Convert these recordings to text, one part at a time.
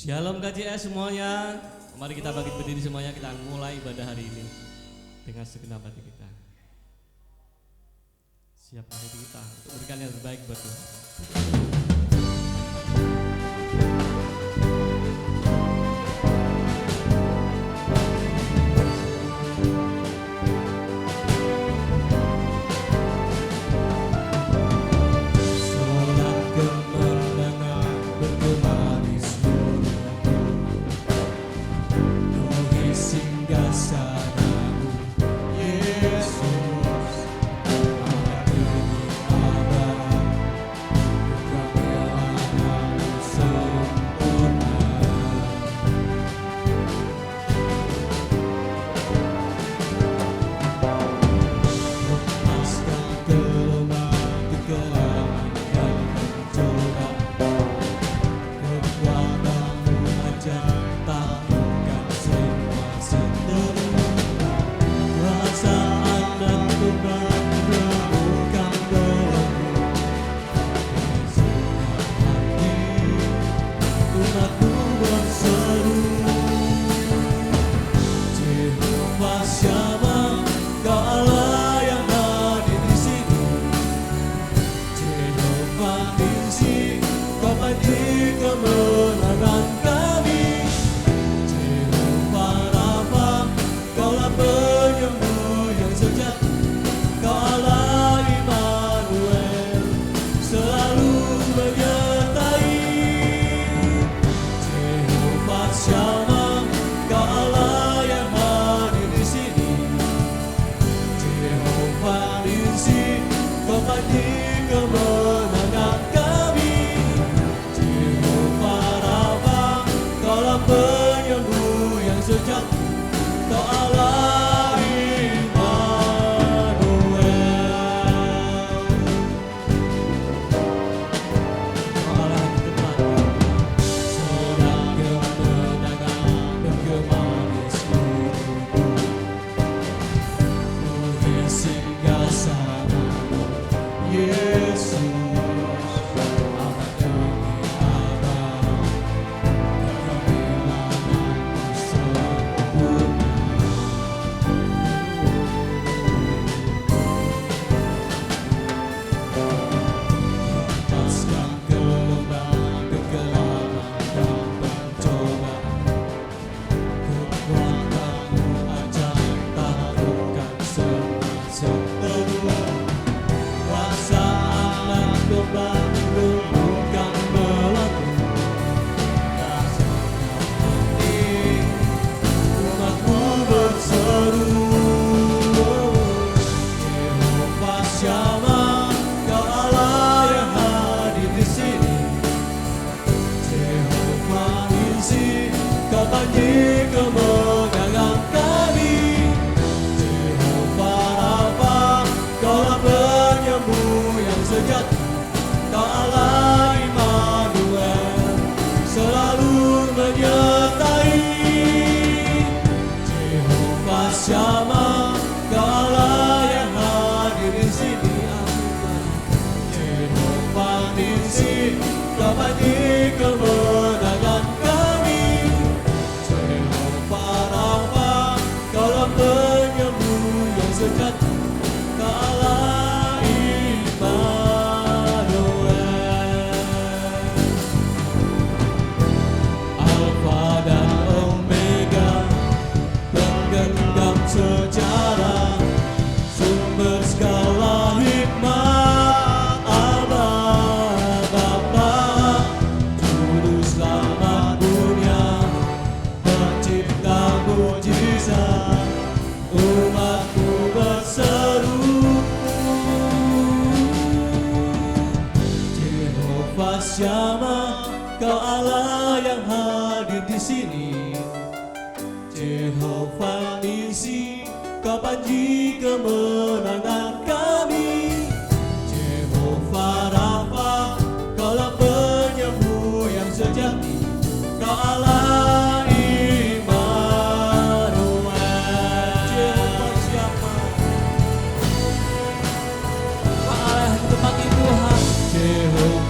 Shalom KJS semuanya. Mari kita bangkit berdiri semuanya, kita mulai ibadah hari ini dengan segenap hati kita. Siapkan hati kita untuk berikan yang terbaik buat Tuhan.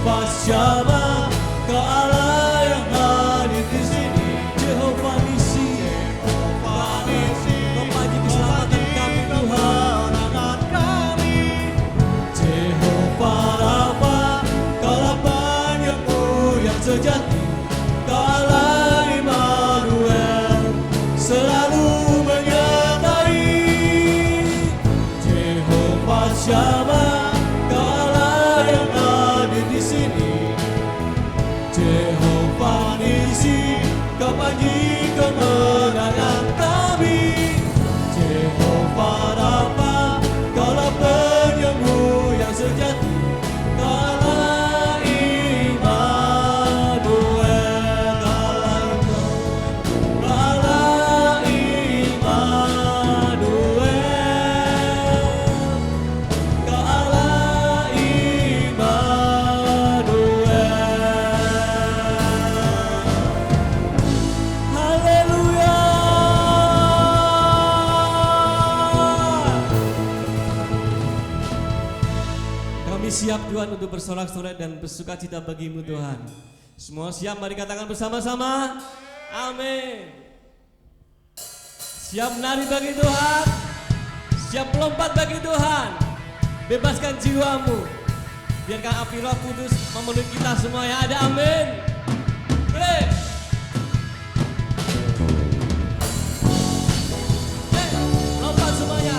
Jehovah Shammah, Kau Allah yang hadir di sejati, Kau Allah Immanuel, selalu menyertai. Jehovah Shammah, Kau Allah yang ada di sini. Jehovah Nissi, Kau panji kemenangan kami. Jehovah Rafa, Kaulah penyembuh yang sejati. Kaulah Immanuel, Kaulah Immanuel, Kaulah Immanuel. Haleluya. Kami siap Tuhan untuk bersorak-sorai dan bersuka cita bagi-Mu Tuhan. Semua siap, mari katakan bersama-sama. Amin. Siap menari bagi Tuhan, siap melompat bagi Tuhan. Bebaskan jiwamu, biarkan api Roh Kudus memenuhi kita semua yang ada. Amin. Lompat semuanya.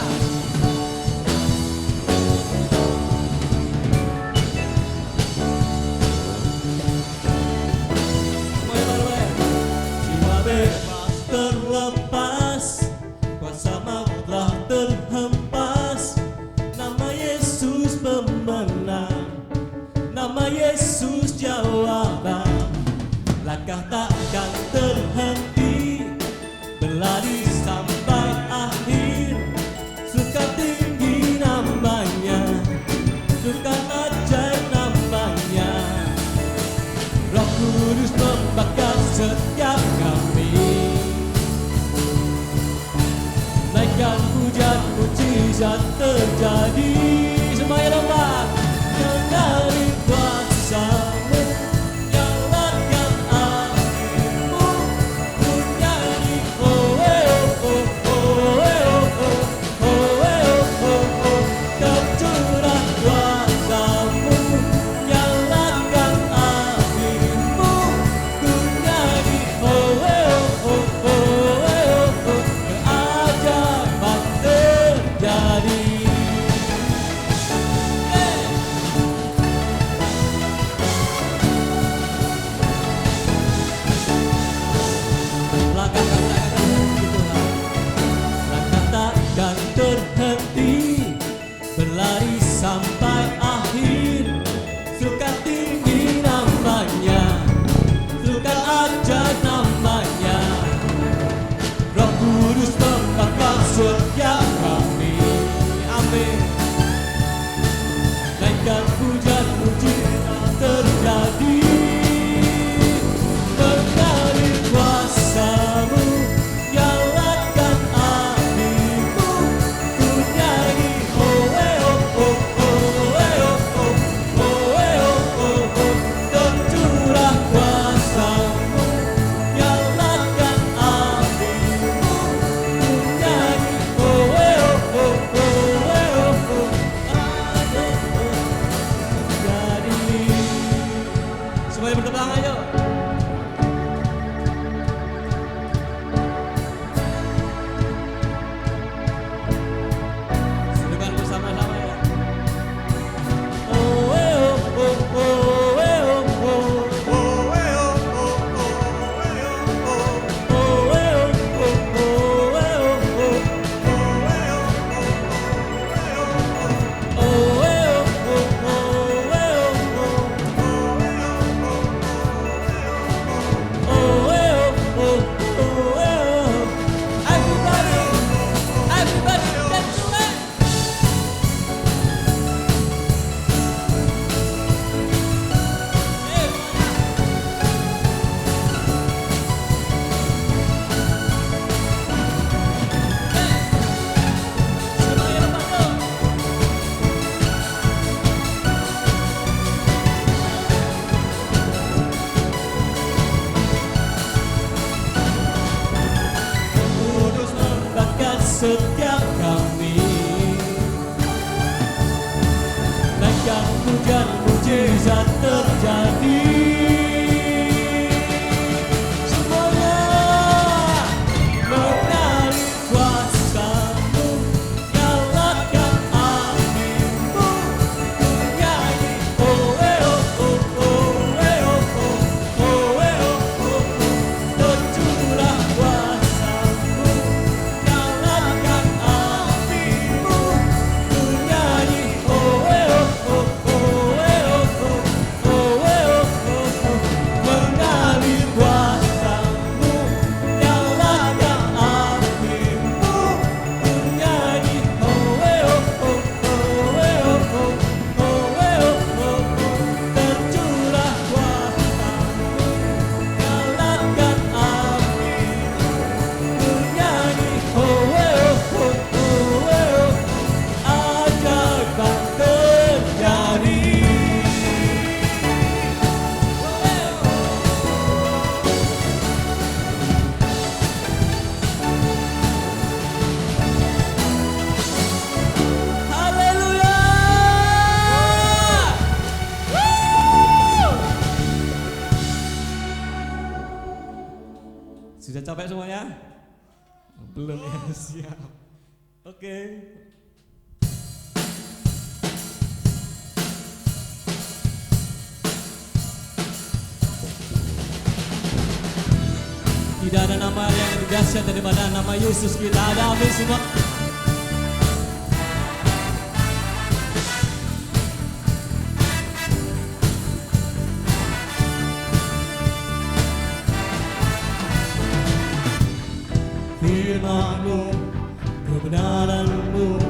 Jiwa bebas terlepas, kuasa maut telah terhempas. Nama Yesus pemenang, nama Yesus jawaban. Langkah takkan terhenti, berlari sampai akhir. Suka tinggi namanya, suka ajaib namanya. Roh Kudus membakar setiap kami. Naikkan hujan mujizat terjadi. Semuanya lompat. Menari kuasa-Mu, nyalakan apimu. Ku nyanyi oh oh oh oh oh oh oh oh oh. Tercurah kuasa-Mu, nyalakan apimu. Ku nyanyi oh oh oh oh oh. Keajaiban terjadi. Langkah takkan terhenti, berlari sampai akhir. Suka tinggi namanya, suka ajaib namanya. Roh Kudus membakar setiap kami. Amin. Naikkan hujan mujizat terjadi. Menari kuasa-Mu, nyalakan apimu. Ku nyanyi oh oh oh oh oh oh oh oh. Tercurah kuasa-Mu, nyalakan apimu. Ku nyanyi oh oh oh oh oh. Jadi semuanya bertepuk tangan ayo. Sedukan bersama-sama ya. Oh oh oh oh oh oh. setiap kami. Naikkan hujan mujizat terjadi. Sudah capek semuanya? Belum ya, siap. Oke. Tidak ada nama yang lebih dahsyat daripada nama Yesus kita. Ada amin semua. Firman-Mu, kebenaran-Mu,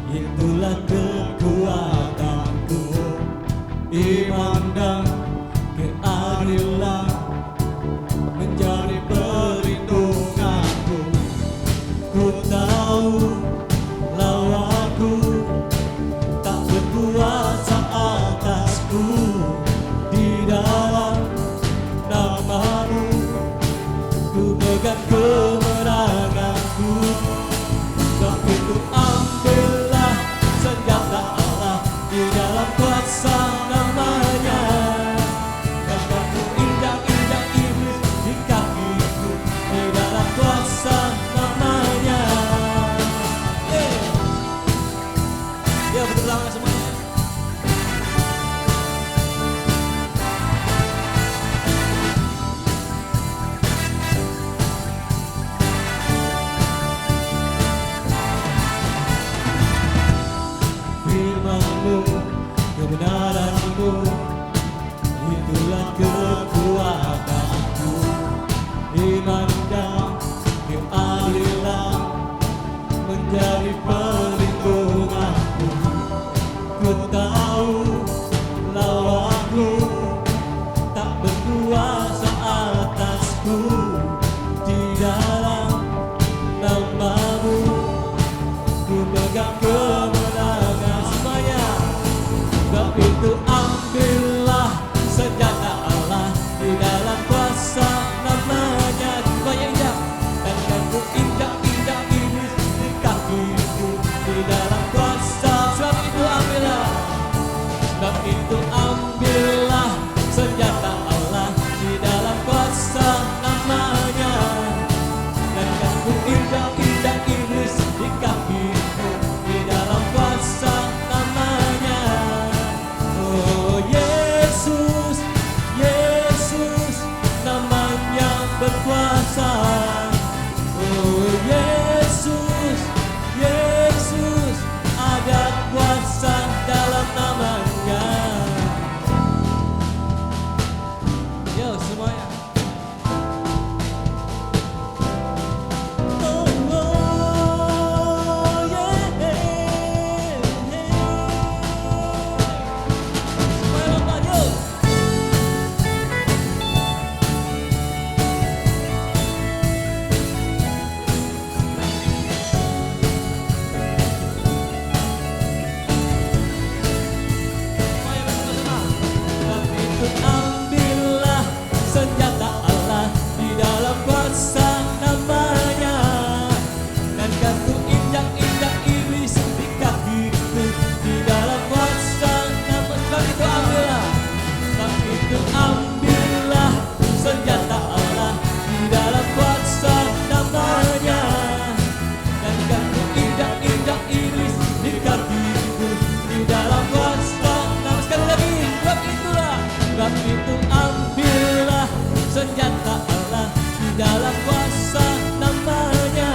itulah kekuatanku. Iman dan keadilan menjadi perlindunganku. Ku tahu lawanku tak berkuasa atasku. Di dalam nama-Mu ku pegang kemenanganku. Sebab itu ambillah senjata Allah di dalam kuasa namanya. Dan ku injak-injak iblis di kakiku di dalam kuasa namanya. Ya betul banget semuanya. Firman-Mu, kebenaran-Mu, itulah kekuatanku. Iman dan keadilan menjadi perlindunganku. Ku tahu lawanku tak berkuasa atasku. Di dalam nama-Mu ku pegang kemenangan semuanya. Sebab itu ambillah senjata Allah di dalam kuasa namanya. Semuanya injak. Dan kan ku injak-injak iblis di kakiku di dalam kuasa. Sebab itu ambillah. Sebab itu ambillah senjata Allah di dalam kuasa namanya. Dan kan ku injak-injak iblis di kakiku di dalam kuasa namanya. Oh Yesus, Yesus, namanya berkuasa. Oh Yesus, Yesus, ada kuasa dalam namanya. Yo semuanya. Ambillah senjata Allah di dalam kuasa namanya. Dan kan ku injak-injak iblis di kakiku di dalam kuasa namanya. Sebab itu ambillah. Sebab itu ambillah senjata Allah di dalam kuasa namanya. Dan kan ku injak-injak iblis di kakiku di dalam kuasa namanya. Sekali lagi, sebab itulah. Sebab itu ambillah senjata Allah di dalam kuasa namanya.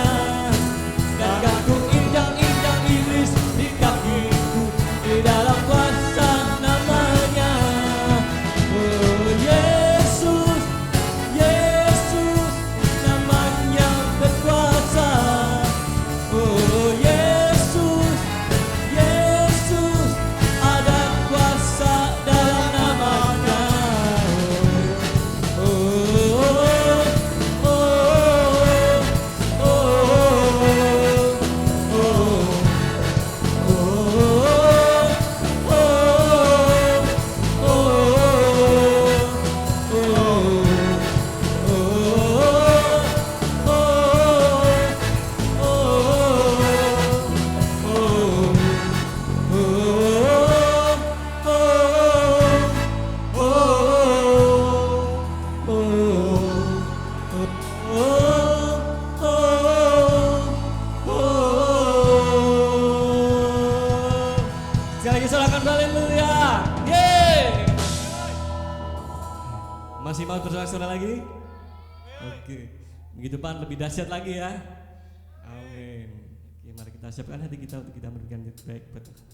Dan kan ku injak-injak iblis di kakiku di dalam kuasa namanya. Oh Yesus, Yesus, namanya berkuasa. Oh Yesus, Yesus, ada kuasa dalam namanya. Oh, oh, oh, Masih mau bersorak-sorak lagi? Oke. Minggu depan lebih dahsyat lagi ya. Amin. Oke, mari kita siapkan hati kita untuk kita memberikan yang terbaik buat Tuhan.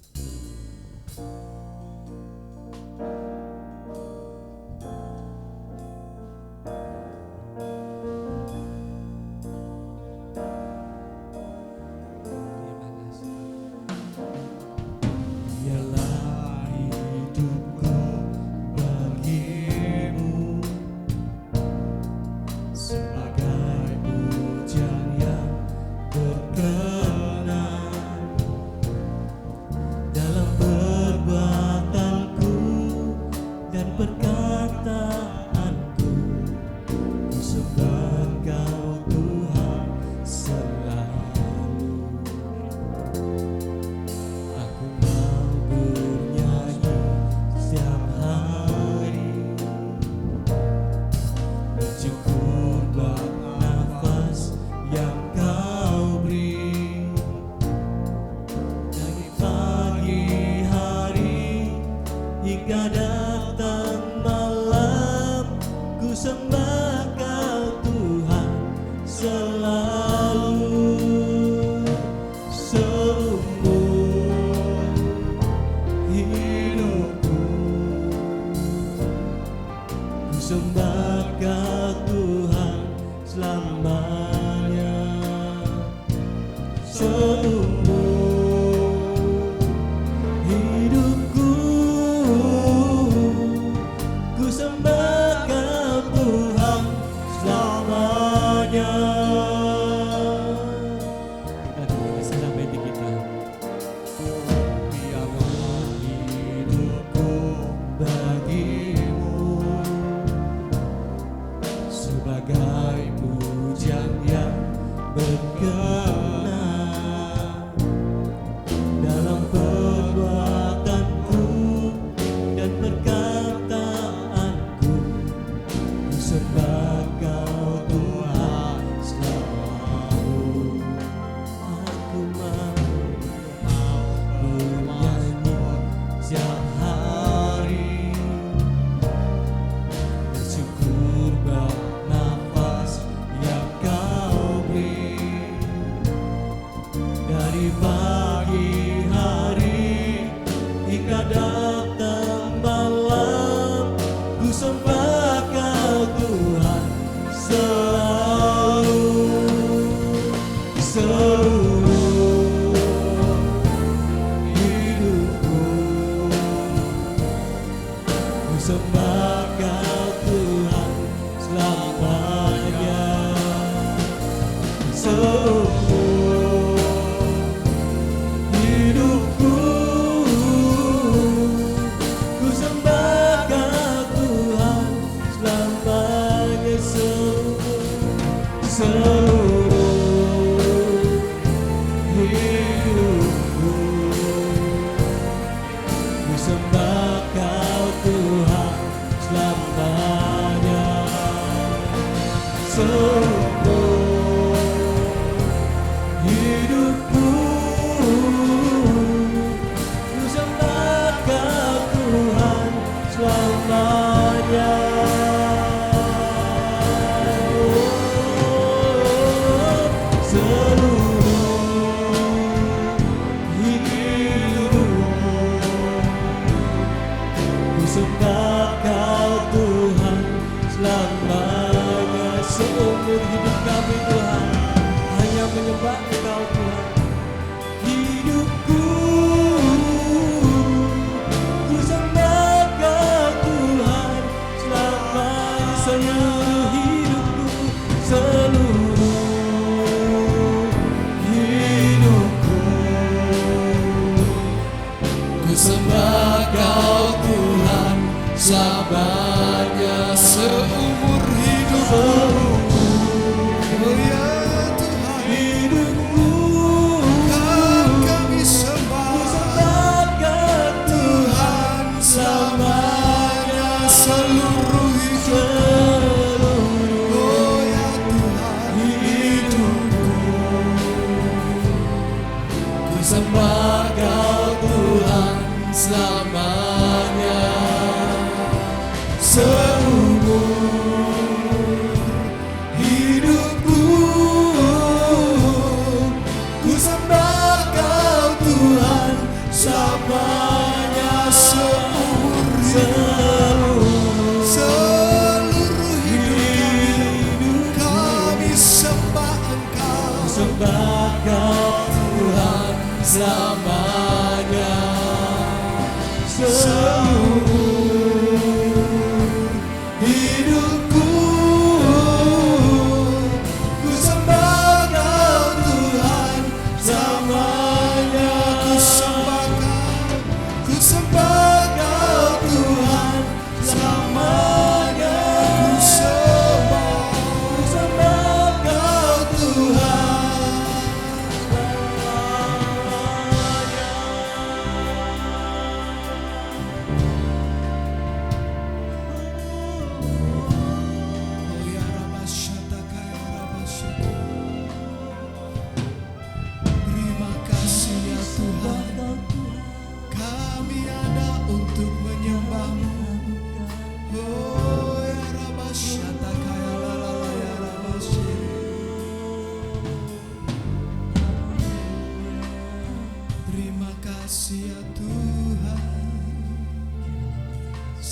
Seumur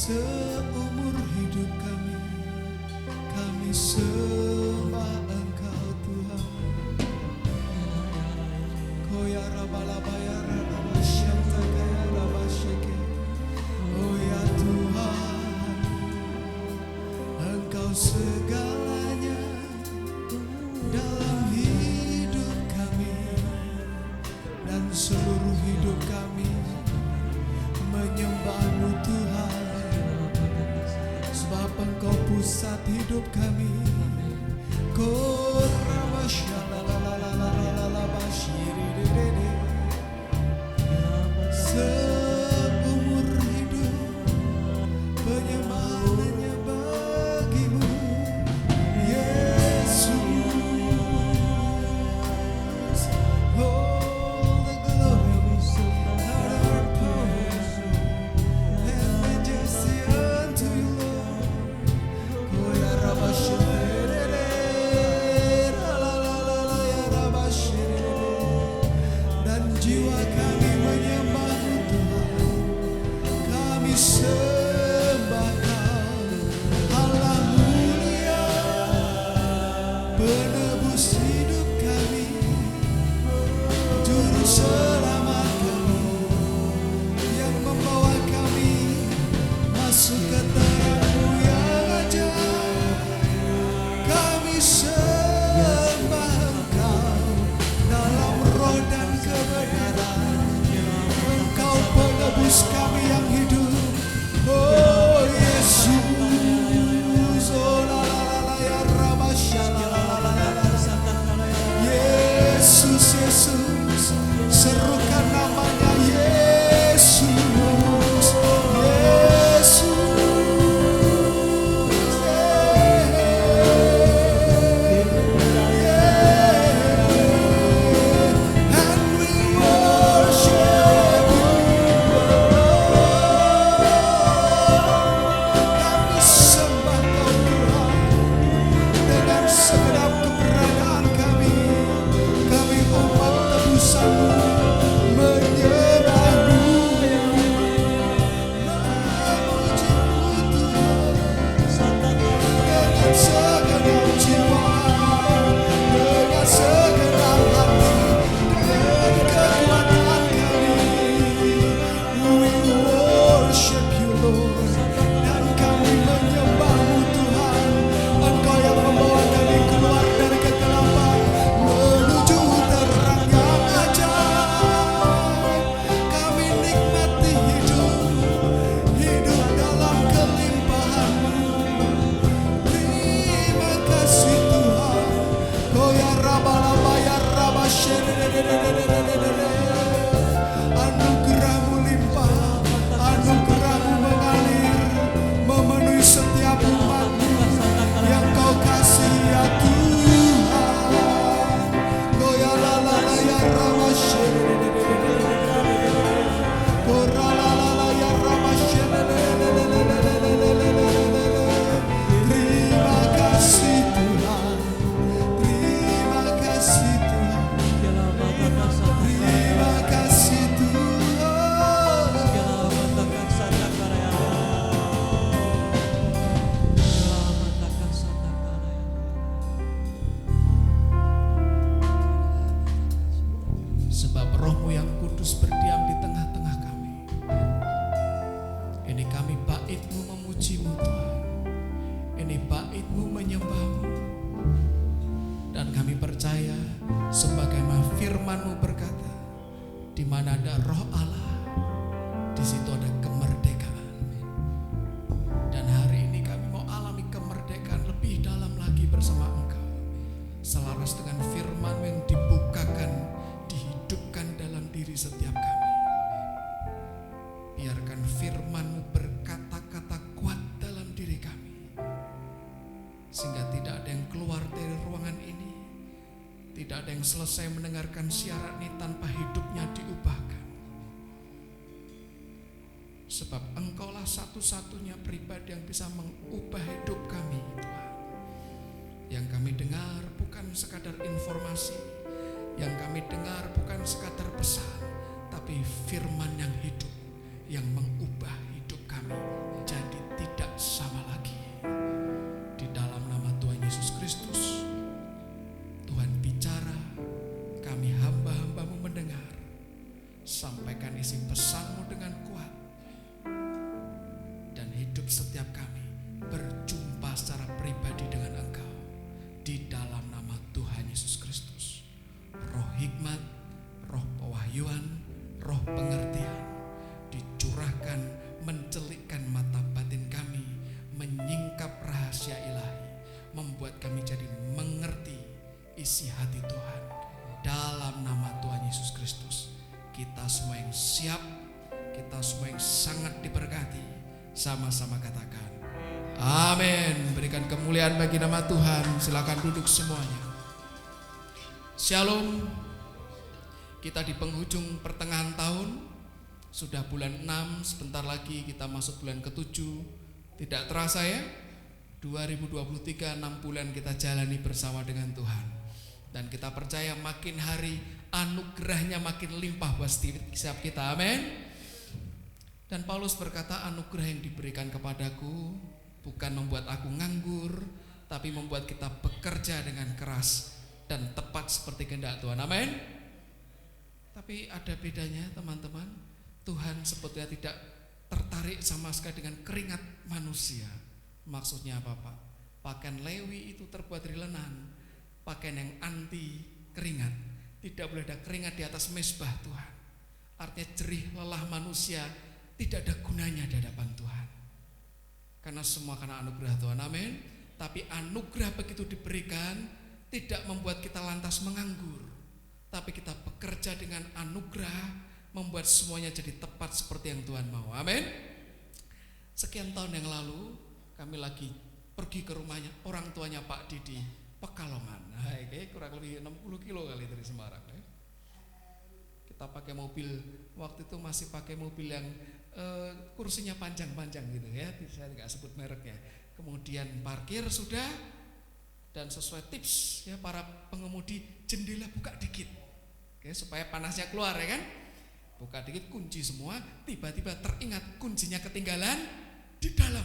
Seumur hidup kami sembah Engkau Tuhan. Koya rabalabaya rarabasyanta kaya rabasyeke. Oh ya Tuhan, Engkau segalanya dalam hidup kami, dan seluruh hidup kami menyembah-Mu Tuhan. Sebab Engkau pusat hidup kami. Seumur hidup penyembahan hanya bagi-Mu, Yesus. All the glory, honor, power, and majesty unto You, Lord. Koya rabashere, la ya rabashere. Dan jiwa kami menyembah-Mu Tuhan. Kami sembah Kau, Allah mulia, penebus hidup kami, juru selamat kami, yang membawa kami masuk ke terang-Mu yang ajaib. Kami sembah Engkau dalam roh dan kebenaran. Engkau penebus kami yang hidup. Oh Yesus, oh la la la la ya rabasya la la la la la. Yesus, Yesus, serukan namanya Yesus, Yesus. And we worship You, kami sembah Kau Tuhan dengan segenap keberadaan kami. Kami umat tebusan-Mu menyembah-Mu, memuji-Mu Tuhan dengan segenap jiwa, dengan segenap hati dan kekuatan kami. We worship You, Lord, dan kami menyembah-Mu Tuhan. Engkau yang membawa kami keluar dari kegelapan menuju terang yang ajaib. Kami nikmati hidup dalam kelimpahan-Mu. Terima kasih Tuhan. Koya rabalabaya rabashere. Anugerah-Mu limpah, anugerah-Mu mengalir, memenuhi setiap umat-Mu yang Kau kasih ya Tuhan. Koya la la la ya rabashere. Kora la la la ya rabashere. Terima kasih Tuhan. Terima kasih Tuhan. Terima kasih Tuhan. Sebab Roh-Mu yang kudus berdiam di tengah-tengah kami. Ini kami bait-Mu memuji-Mu Tuhan. Ini bait-Mu menyembah-Mu. Dan kami percaya sebagaimana firman-Mu berkata, di mana ada Roh Allah, di situ ada kemerdekaan. Dan hari ini kami mau alami kemerdekaan lebih dalam lagi bersama Engkau. Selaras dengan firman-Mu yang dibukakan, dihidupkan dalam diri setiap kami. Biarkan firman-Mu berkata-kata kuat dalam diri kami, sehingga tidak ada yang keluar dari ruangan ini, tidak ada yang selesai mendengarkan siaran ini tanpa hidupnya diubahkan. Sebab Engkaulah satu-satunya pribadi yang bisa mengubah hidup kami, Tuhan. Yang kami dengar bukan sekadar informasi, yang kami dengar bukan sekadar pesan, tapi firman yang hidup, yang mengubah hidup kami jadi pesan-Mu dengan kuat, dan hidup setiap kami berjumpa secara pribadi dengan Engkau di dalam nama Tuhan Yesus Kristus. Roh hikmat, roh pewahyuan, roh pengertian dicurahkan, mencelikkan mata batin kami, menyingkap rahasia ilahi, membuat kami jadi mengerti isi hati Tuhan. Dalam nama Tuhan Yesus Kristus, kita semua yang siap, kita semua yang sangat diberkati, sama-sama katakan amin. Berikan kemuliaan bagi nama Tuhan. Silakan duduk semuanya. Shalom. Kita di penghujung pertengahan tahun, sudah bulan 6, sebentar lagi kita masuk bulan ke-7. Tidak terasa ya, 2023, 6 bulan kita jalani bersama dengan Tuhan. Dan kita percaya makin hari anugerahnya makin limpah buat setiap kita, amin. Dan Paulus berkata, anugerah yang diberikan kepadaku bukan membuat aku nganggur, tapi membuat kita bekerja dengan keras dan tepat seperti kehendak Tuhan, amin. Tapi ada bedanya teman-teman, Tuhan sebetulnya tidak tertarik sama sekali dengan keringat manusia. Maksudnya apa Pak? Pakaian Lewi itu terbuat dari lenan, pakaian yang anti keringat. Tidak boleh ada keringat di atas mezbah Tuhan. Artinya jerih lelah manusia tidak ada gunanya di hadapan Tuhan. Karena semua karena anugerah Tuhan, amin. Tapi anugerah begitu diberikan tidak membuat kita lantas menganggur, tapi kita bekerja dengan anugerah, membuat semuanya jadi tepat seperti yang Tuhan mau, amin. Sekian tahun yang lalu kami lagi pergi ke rumahnya orang tuanya Pak Didi, Pekalongan. Kurang lebih 60 kilo kali dari Semarang. Kita pakai mobil, waktu itu masih pakai mobil yang kursinya panjang-panjang gitu ya, saya tidak sebut mereknya. Kemudian parkir sudah, dan sesuai tips ya para pengemudi, jendela buka dikit, supaya panasnya keluar ya kan. Buka dikit, kunci semua. Tiba-tiba teringat kuncinya ketinggalan di dalam,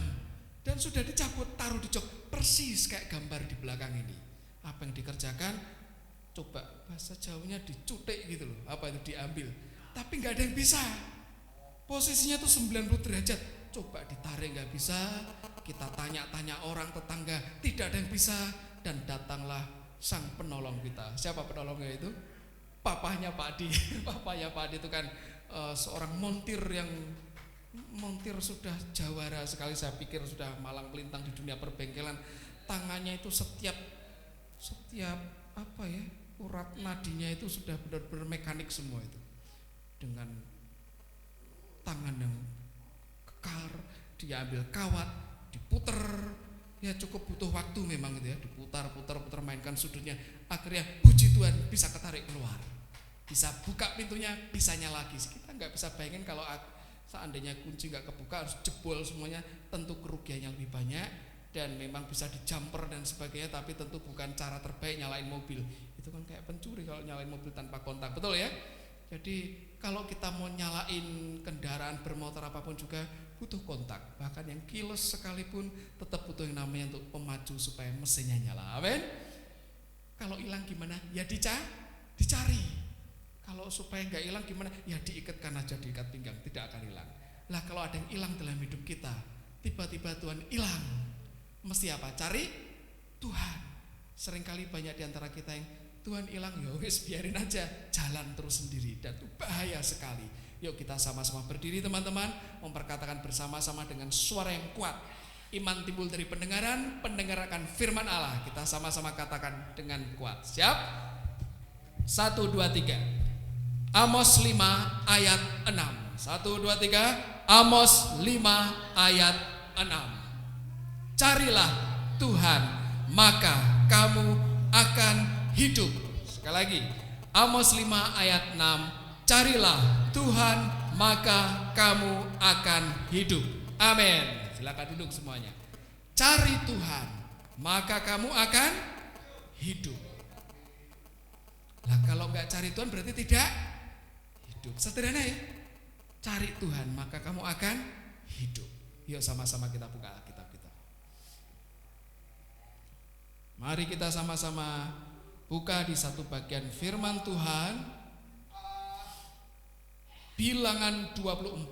dan sudah dicabut, taruh di jok, persis kayak gambar di belakang ini. Apa yang dikerjakan? Coba bahasa Jawanya dicutik gitu loh. Apa itu diambil? Tapi nggak ada yang bisa. Posisinya tuh 90 derajat. Coba ditarik nggak bisa. Kita tanya-tanya orang tetangga, tidak ada yang bisa. Dan datanglah sang penolong kita. Siapa penolongnya itu? Papahnya Pak Adi. Papahnya Pak Adi itu kan seorang montir yang montir sudah jawara sekali. Saya pikir sudah malang melintang di dunia perbengkelan. Tangannya itu setiap apa ya, urat nadinya itu sudah benar-benar mekanik semua itu. Dengan tangan yang kekar, dia ambil kawat, diputer. Ya cukup butuh waktu memang gitu ya, diputar, mainkan sudutnya. Akhirnya puji Tuhan bisa ketarik keluar, bisa buka pintunya, bisa nyala lagi. Kita nggak bisa bayangin kalau seandainya kunci nggak kebuka, harus jebol semuanya, tentu kerugiannya lebih banyak. Dan memang bisa dijumper dan sebagainya, tapi tentu bukan cara terbaik nyalain mobil. Itu kan kayak pencuri kalau nyalain mobil tanpa kontak, betul ya? Jadi kalau kita mau nyalain kendaraan bermotor apapun juga butuh kontak. Bahkan yang kilos sekalipun tetap butuh yang namanya untuk pemacu supaya mesinnya nyala. Amin. Kalau hilang gimana? Ya dicari. Kalau supaya nggak hilang gimana? Ya diikatkan aja, diikat pinggang, tidak akan hilang. Lah kalau ada yang hilang dalam hidup kita, tiba-tiba Tuhan hilang, mesti apa? Cari Tuhan. Seringkali banyak di antara kita yang Tuhan hilang, ya wis biarin aja, jalan terus sendiri, dan itu bahaya sekali. Yuk kita sama-sama berdiri teman-teman, memperkatakan bersama-sama dengan suara yang kuat. Iman timbul dari pendengaran, pendengar akan firman Allah. Kita sama-sama katakan dengan kuat. Siap? 1, 2, 3. Amos 5 ayat 6. 1, 2, 3. Amos 5 ayat 6. Carilah Tuhan, maka kamu akan hidup. Sekali lagi, Amos 5 ayat 6. Carilah Tuhan, maka kamu akan hidup. Amin. Silakan duduk semuanya. Cari Tuhan, maka kamu akan hidup. Lah kalau nggak cari Tuhan berarti tidak hidup. Sederhana ya. Cari Tuhan, maka kamu akan hidup. Yuk sama-sama kita buka Alkitab kita. Mari kita sama-sama buka di satu bagian firman Tuhan Bilangan 24.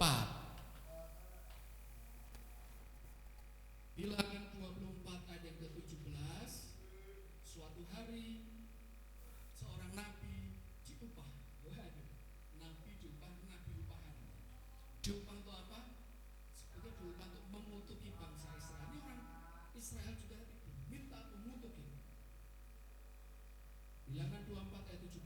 Bilangan 24 ayat yang ke-17. Suatu hari seorang nabi diupah. Waduh, nabi diupah, nabi upahan. Diupah untuk apa? Sebetulnya diupah untuk mengutuki bangsa Israel. Ini orang Israel juga diminta untuk mengutuki. Bilangan 24 ayat 17.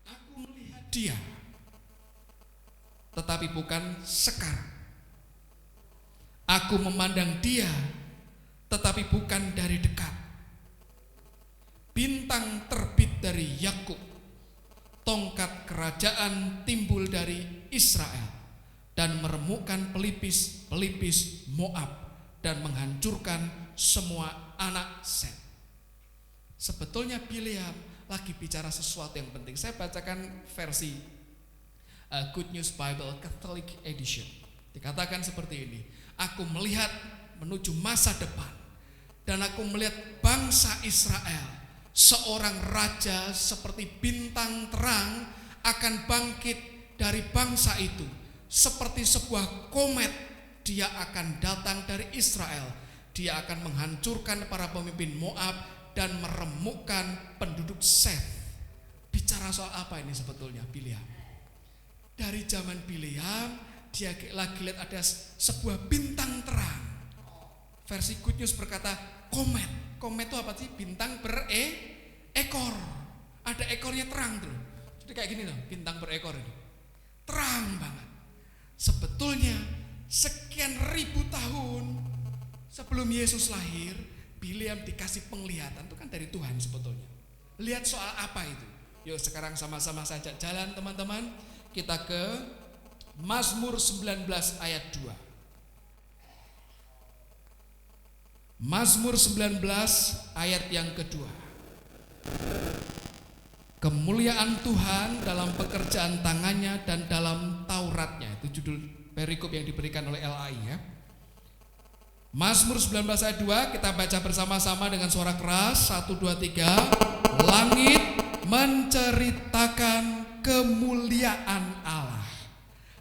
Aku melihat dia, tetapi bukan sekarang. Aku memandang dia, tetapi bukan dari dekat. Bintang terbit dari Yakub, tongkat kerajaan timbul dari Israel, dan meremukkan pelipis Moab, dan menghancurkan semua anak Sem. Sebetulnya Bileam lagi bicara sesuatu yang penting. Saya bacakan versi Good News Bible Catholic Edition. Dikatakan seperti ini: aku melihat menuju masa depan, dan aku melihat bangsa Israel, seorang raja seperti bintang terang akan bangkit dari bangsa itu. Seperti sebuah komet, dia akan datang dari Israel. Dia akan menghancurkan para pemimpin Moab dan meremukkan penduduk Seth. Bicara soal apa ini sebetulnya Bileam? Dari zaman Bileam, dia lagi lihat ada sebuah bintang terang. Versi Good News berkata komet. Komet itu apa sih? Bintang berekor. Ada ekornya terang tuh. Jadi kayak gini loh, bintang berekor ini. Terang banget. Sebetulnya sekian ribu tahun sebelum Yesus lahir, Bileam dikasih penglihatan, itu kan dari Tuhan sebetulnya. Lihat soal apa itu? Yuk sekarang sama-sama saja jalan teman-teman. Kita ke Mazmur 19 ayat 2. Mazmur 19 ayat yang kedua. Kemuliaan Tuhan dalam pekerjaan tangannya dan dalam Tauratnya. Itu judul perikop yang diberikan oleh LAI ya. Mazmur 19 ayat 2, kita baca bersama-sama dengan suara keras. 1, 2, 3. Langit menceritakan kemuliaan Allah,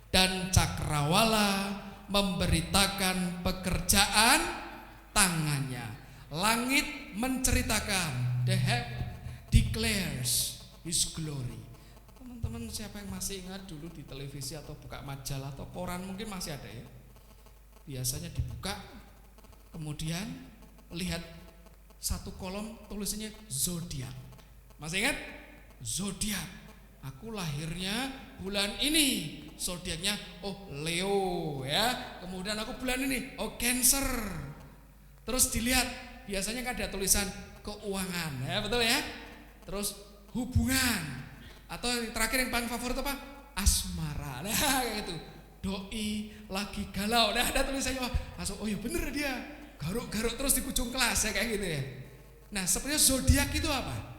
dan cakrawala memberitakan pekerjaan tangannya. Langit menceritakan, the heaven declares His glory. Teman-teman siapa yang masih ingat dulu di televisi atau buka majalah atau koran, mungkin masih ada ya. Biasanya dibuka, kemudian lihat satu kolom tulisannya zodiak. Masih ingat? Zodiak. Aku lahirnya bulan ini. Zodiaknya Leo ya. Kemudian aku bulan ini Cancer. Terus dilihat, biasanya kan ada tulisan keuangan ya, betul ya? Terus hubungan. Atau yang terakhir yang paling favorit apa? Asmara. Nah, kayak gitu. Doi lagi galau. Nah, ada tulisannya masuk. Oh iya bener dia. Garuk-garuk terus di ujung kelas ya, kayak gitu ya. Nah, sebenarnya zodiak itu apa?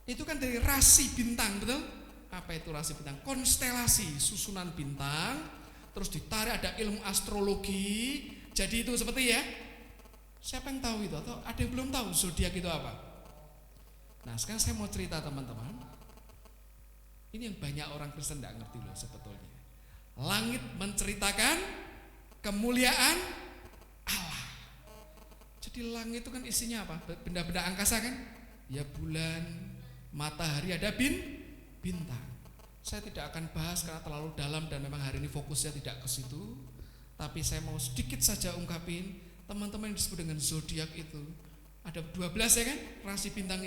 Itu kan dari rasi bintang, betul? Apa itu rasi bintang? Konstelasi, susunan bintang. Terus ditarik ada ilmu astrologi. Jadi itu seperti ya. Siapa yang tahu itu? Atau ada yang belum tahu zodiak itu apa? Nah, sekarang saya mau cerita teman-teman. Ini yang banyak orang Kristen tidak ngerti loh sebetulnya. Langit menceritakan kemuliaan Allah. Jadi langit itu kan isinya apa? Benda-benda angkasa kan? Ya bulan, matahari, ada bintang. Saya tidak akan bahas karena terlalu dalam dan memang hari ini fokusnya tidak ke situ. Tapi saya mau sedikit saja ungkapin teman-teman yang disebut dengan zodiak itu. Ada 12 ya kan? Rasi bintang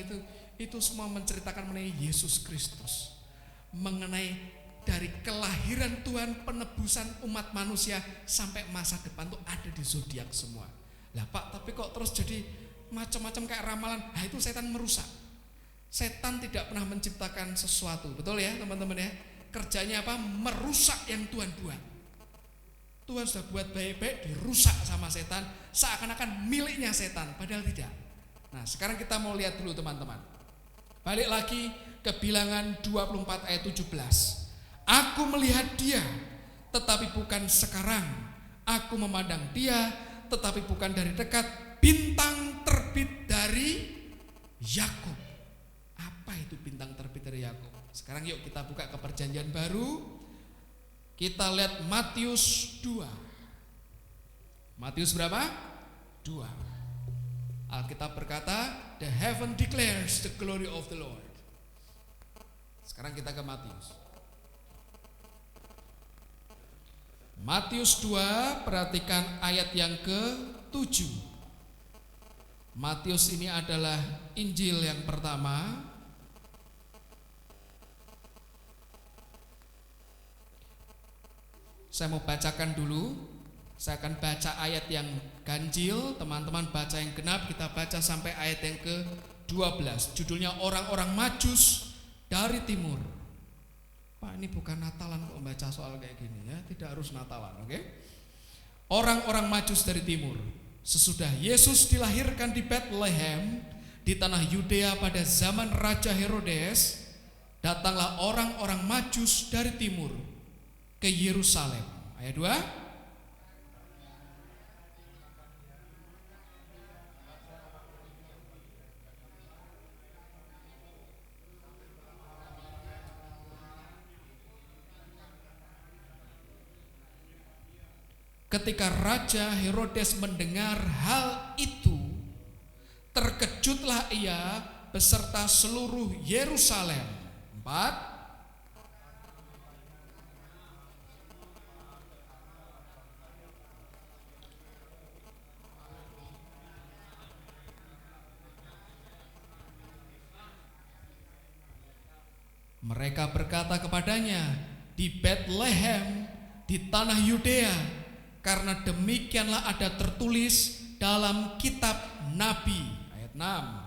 itu semua menceritakan mengenai Yesus Kristus. Mengenai dari kelahiran Tuhan, penebusan umat manusia sampai masa depan tuh ada di zodiak semua. Lah Pak, tapi kok terus jadi macam-macam kayak ramalan? Nah itu setan merusak. Setan tidak pernah menciptakan sesuatu, betul ya teman-teman ya? Kerjanya apa? Merusak yang Tuhan buat. Tuhan sudah buat baik-baik, dirusak sama setan, seakan-akan miliknya setan, padahal tidak. Nah sekarang kita mau lihat dulu teman-teman. Balik lagi ke Bilangan 24 ayat 17. Aku melihat dia, tetapi bukan sekarang. Aku memandang dia, tetapi bukan dari dekat. Bintang terbit dari Yakub, itu bintang terbit dari Yakub? Sekarang yuk kita buka ke perjanjian baru. Kita lihat Matius 2. Matius berapa? 2. Alkitab berkata, the heaven declares the glory of the Lord. Sekarang kita ke Matius. Matius 2, perhatikan ayat yang ke-7. Matius ini adalah Injil yang pertama. Saya mau bacakan dulu. Saya akan baca ayat yang ganjil, teman-teman baca yang genap. Kita baca sampai ayat yang ke-12. Judulnya orang-orang Majus dari timur. Pak, ini bukan Natalan kok membaca soal kayak gini ya. Tidak harus Natalan, oke? Orang-orang Majus dari timur. Sesudah Yesus dilahirkan di Bethlehem di tanah Yudea pada zaman Raja Herodes, datanglah orang-orang Majus dari timur ke Yerusalem. Ayat 2. Ketika Raja Herodes mendengar hal itu, terkejutlah ia beserta seluruh Yerusalem. 4. Mereka berkata kepadanya, di Bethlehem, di tanah Yudea, karena demikianlah ada tertulis dalam kitab Nabi. Ayat 6.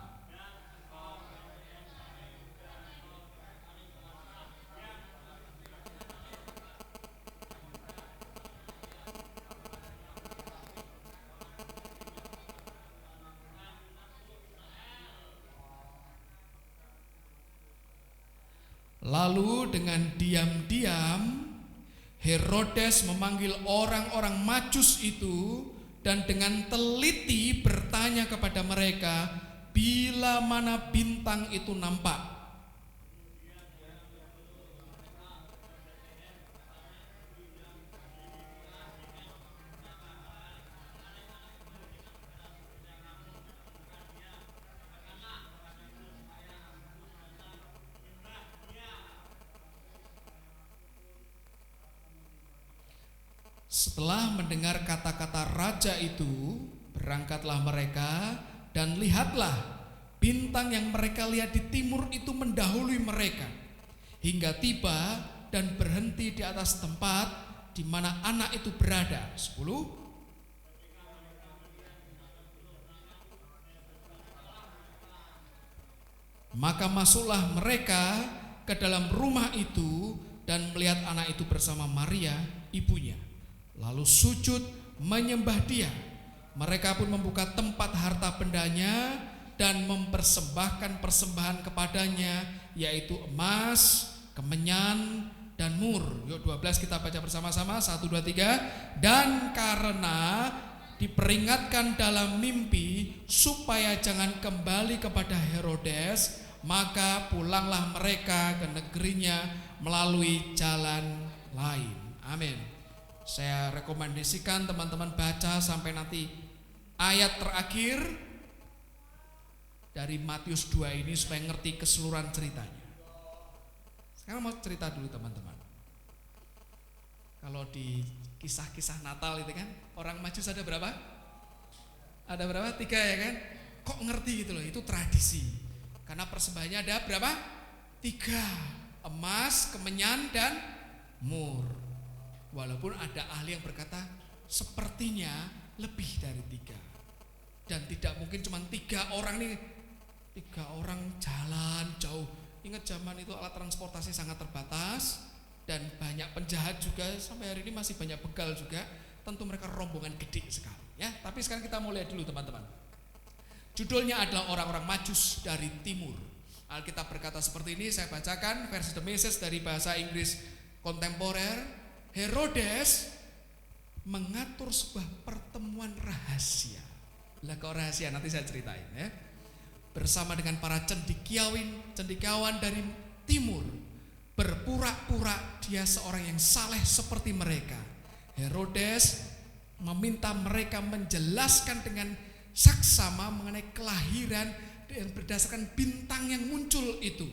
Lalu dengan diam-diam Herodes memanggil orang-orang Majus itu dan dengan teliti bertanya kepada mereka bila mana bintang itu nampak. Setelah mendengar kata-kata raja itu, berangkatlah mereka dan lihatlah bintang yang mereka lihat di timur itu mendahului mereka hingga tiba dan berhenti di atas tempat di mana anak itu berada. 10. Maka masuklah mereka ke dalam rumah itu dan melihat anak itu bersama Maria, ibunya. Lalu sujud menyembah dia. Mereka pun membuka tempat harta bendanya dan mempersembahkan persembahan kepadanya, yaitu emas, kemenyan, dan mur. Yuk 12 kita baca bersama-sama. 1, 2, 3. Dan karena diperingatkan dalam mimpi supaya jangan kembali kepada Herodes, maka pulanglah mereka ke negerinya melalui jalan lain. Amin. Saya rekomendasikan teman-teman baca sampai nanti ayat terakhir dari Matius 2 ini supaya ngerti keseluruhan ceritanya. Sekarang mau cerita dulu teman-teman. Kalau di kisah-kisah Natal itu kan, orang Majus ada berapa? Ada berapa? 3 ya kan? Kok ngerti gitu loh, itu tradisi. Karena persembahannya ada berapa? 3. Emas, kemenyan, dan mur. Walaupun ada ahli yang berkata sepertinya lebih dari 3. Dan tidak mungkin cuma 3 orang nih. 3 orang jalan jauh. Ingat zaman itu alat transportasi sangat terbatas dan banyak penjahat juga, sampai hari ini masih banyak begal juga. Tentu mereka rombongan gede sekali ya. Tapi sekarang kita mau lihat dulu teman-teman. Judulnya adalah orang-orang Majus dari timur. Alkitab berkata seperti ini, saya bacakan versi The Message dari bahasa Inggris kontemporer. Herodes mengatur sebuah pertemuan rahasia. Lah kok rahasia, nanti saya ceritain ya. bersama dengan para cendekiawan dari timur, berpura-pura dia seorang yang saleh seperti mereka. Herodes meminta mereka menjelaskan dengan saksama mengenai kelahiran yang berdasarkan bintang yang muncul itu.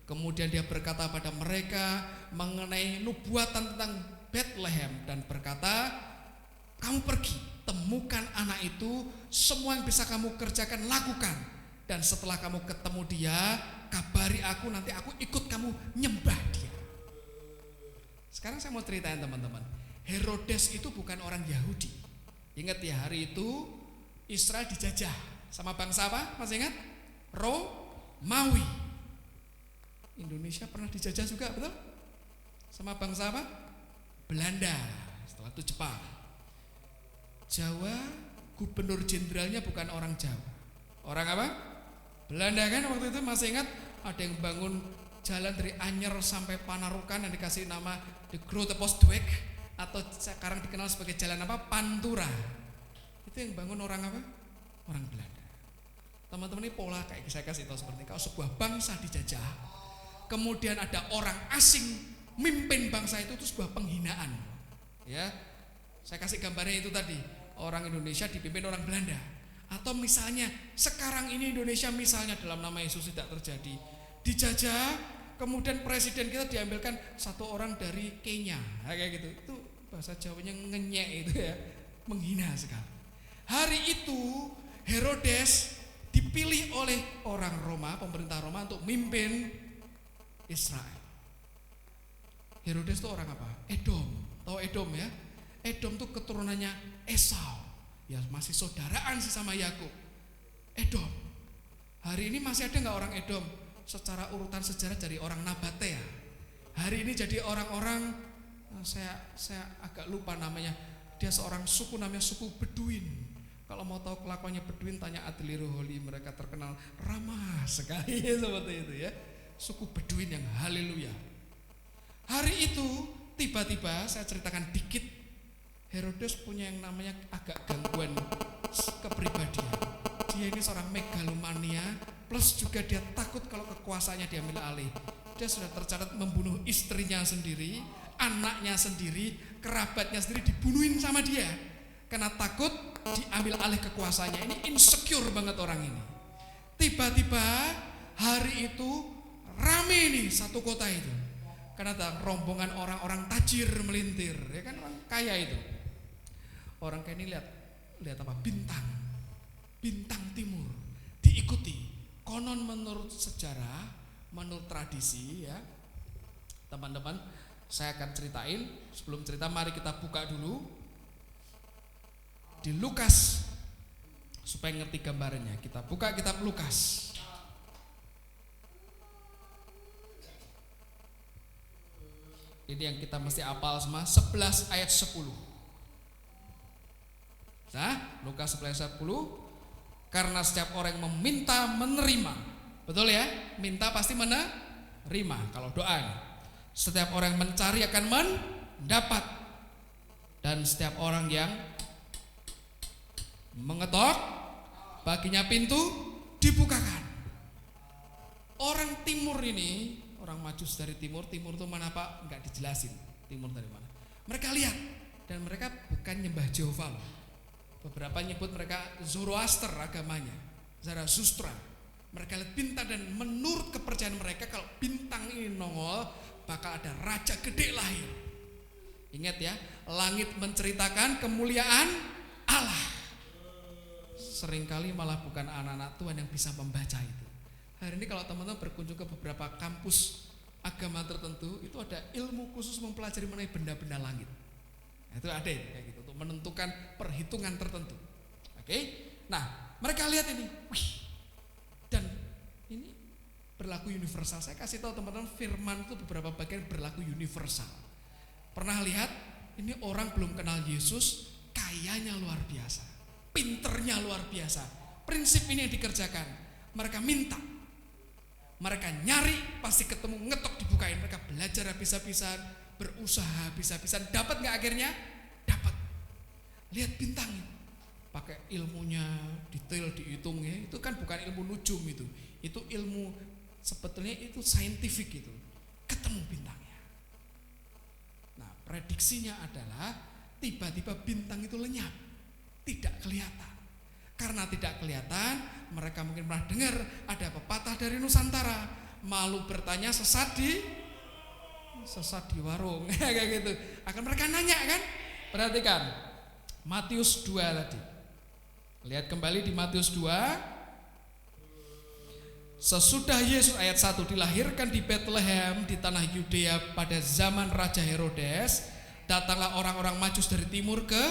Kemudian dia berkata pada mereka mengenai nubuatan tentang Bethlehem dan berkata, kamu pergi, temukan anak itu, semua yang bisa kamu kerjakan lakukan, dan setelah kamu ketemu dia, kabari aku, nanti aku ikut kamu nyembah dia. Sekarang saya mau ceritain teman-teman, Herodes itu bukan orang Yahudi. Ingat ya, hari itu Israel dijajah sama bangsa apa? Masih ingat? Romawi. Indonesia pernah dijajah juga, betul? Sama bangsa apa? Belanda. Setelah itu Jepang. Jawa, gubernur jenderalnya bukan orang Jawa. Orang apa? Belanda kan waktu itu, masih ingat? Ada yang bangun jalan dari Anyer sampai Panarukan yang dikasih nama The Grote Postweg, atau sekarang dikenal sebagai jalan apa? Pantura. Itu yang bangun orang apa? Orang Belanda. Teman-teman, ini pola kayak saya kasih tahu seperti ini. Kalau sebuah bangsa dijajah, kemudian ada orang asing mimpin bangsa itu sebuah penghinaan. Ya, saya kasih gambarnya itu tadi, orang Indonesia dipimpin orang Belanda. Atau misalnya sekarang ini Indonesia misalnya dalam nama Yesus tidak terjadi, dijajah, kemudian presiden kita diambilkan satu orang dari Kenya, kayak gitu. Itu bahasa Jawanya ngenyek itu ya, menghina sekali. Hari itu Herodes dipilih oleh orang Roma, pemerintah Roma untuk mimpin Israel. Herodes itu orang apa? Edom. Tahu Edom ya? Edom itu keturunannya Esau. Ya masih saudaraan sih sama Yakub. Edom. Hari ini masih ada nggak orang Edom? Secara urutan sejarah dari orang Nabatea. Hari ini jadi orang-orang, saya agak lupa namanya. Dia seorang suku namanya suku Beduin. Kalau mau tahu kelakuannya Beduin, tanya Adli Roholi, mereka terkenal ramah sekali seperti itu ya. Suku Beduin yang haleluya. Hari itu tiba-tiba saya ceritakan dikit, Herodes punya yang namanya agak gangguan kepribadian. Dia ini seorang megalomania, plus juga dia takut kalau kekuasaannya diambil alih. Dia sudah tercatat membunuh istrinya sendiri, anaknya sendiri, kerabatnya sendiri dibunuhin sama dia. Karena takut diambil alih kekuasaannya. Ini insecure banget orang ini. Tiba-tiba hari itu rame nih satu kota itu. Karena ada rombongan orang-orang tajir melintir, ya kan, orang kaya itu. Orang kaya ini lihat apa? Bintang timur, diikuti. Konon menurut sejarah, menurut tradisi ya, teman-teman, saya akan ceritain. Sebelum cerita, mari kita buka dulu di Lukas supaya ngerti gambarannya. Kita buka kitab Lukas. Ini yang kita mesti hafal semua, 11 ayat 10. Nah, Lukas 11 ayat 10. Karena setiap orang yang meminta menerima. Betul ya? Minta pasti menerima kalau doa. Setiap orang yang mencari akan mendapat. Dan setiap orang yang mengetok, baginya pintu dibukakan. Orang timur ini, orang Majus dari timur itu mana Pak? Enggak dijelasin timur dari mana. Mereka lihat, dan mereka bukan nyembah Jehovah. Beberapa nyebut mereka Zoroaster agamanya, Zarathustra. Mereka lihat bintang dan menurut kepercayaan mereka kalau bintang ini nongol bakal ada raja gede lahir. Ingat ya, langit menceritakan kemuliaan Allah. Seringkali malah bukan anak-anak Tuhan yang bisa membaca itu. Hari ini kalau teman-teman berkunjung ke beberapa kampus agama tertentu, itu ada ilmu khusus mempelajari mengenai benda-benda langit. Nah, itu ada kayak gitu untuk menentukan perhitungan tertentu. Oke? Nah, mereka lihat ini. Wih. Dan ini berlaku universal. Saya kasih tahu teman-teman, firman itu beberapa bagian berlaku universal. Pernah lihat ini orang belum kenal Yesus, kayanya luar biasa, pinternya luar biasa. Prinsip ini yang dikerjakan. Mereka minta, mereka nyari, pasti ketemu, ngetok dibukain. Mereka belajar habis-habisan, berusaha habis-habisan. Dapat gak akhirnya? Dapat. Lihat bintangnya. pakai ilmunya detail dihitung ya, itu kan bukan ilmu nujum itu ilmu sebetulnya itu saintifik itu, ketemu bintangnya. Nah prediksinya adalah tiba-tiba bintang itu lenyap, tidak kelihatan. Karena tidak kelihatan, mereka mungkin pernah dengar ada pepatah dari Nusantara, malu bertanya sesat di warung kayak gitu. Akan mereka nanya kan? Perhatikan Matius 2 tadi. Lihat kembali di Matius 2. Sesudah Yesus ayat 1 dilahirkan di Bethlehem di tanah Yudea pada zaman Raja Herodes, datanglah orang-orang Majus dari timur ke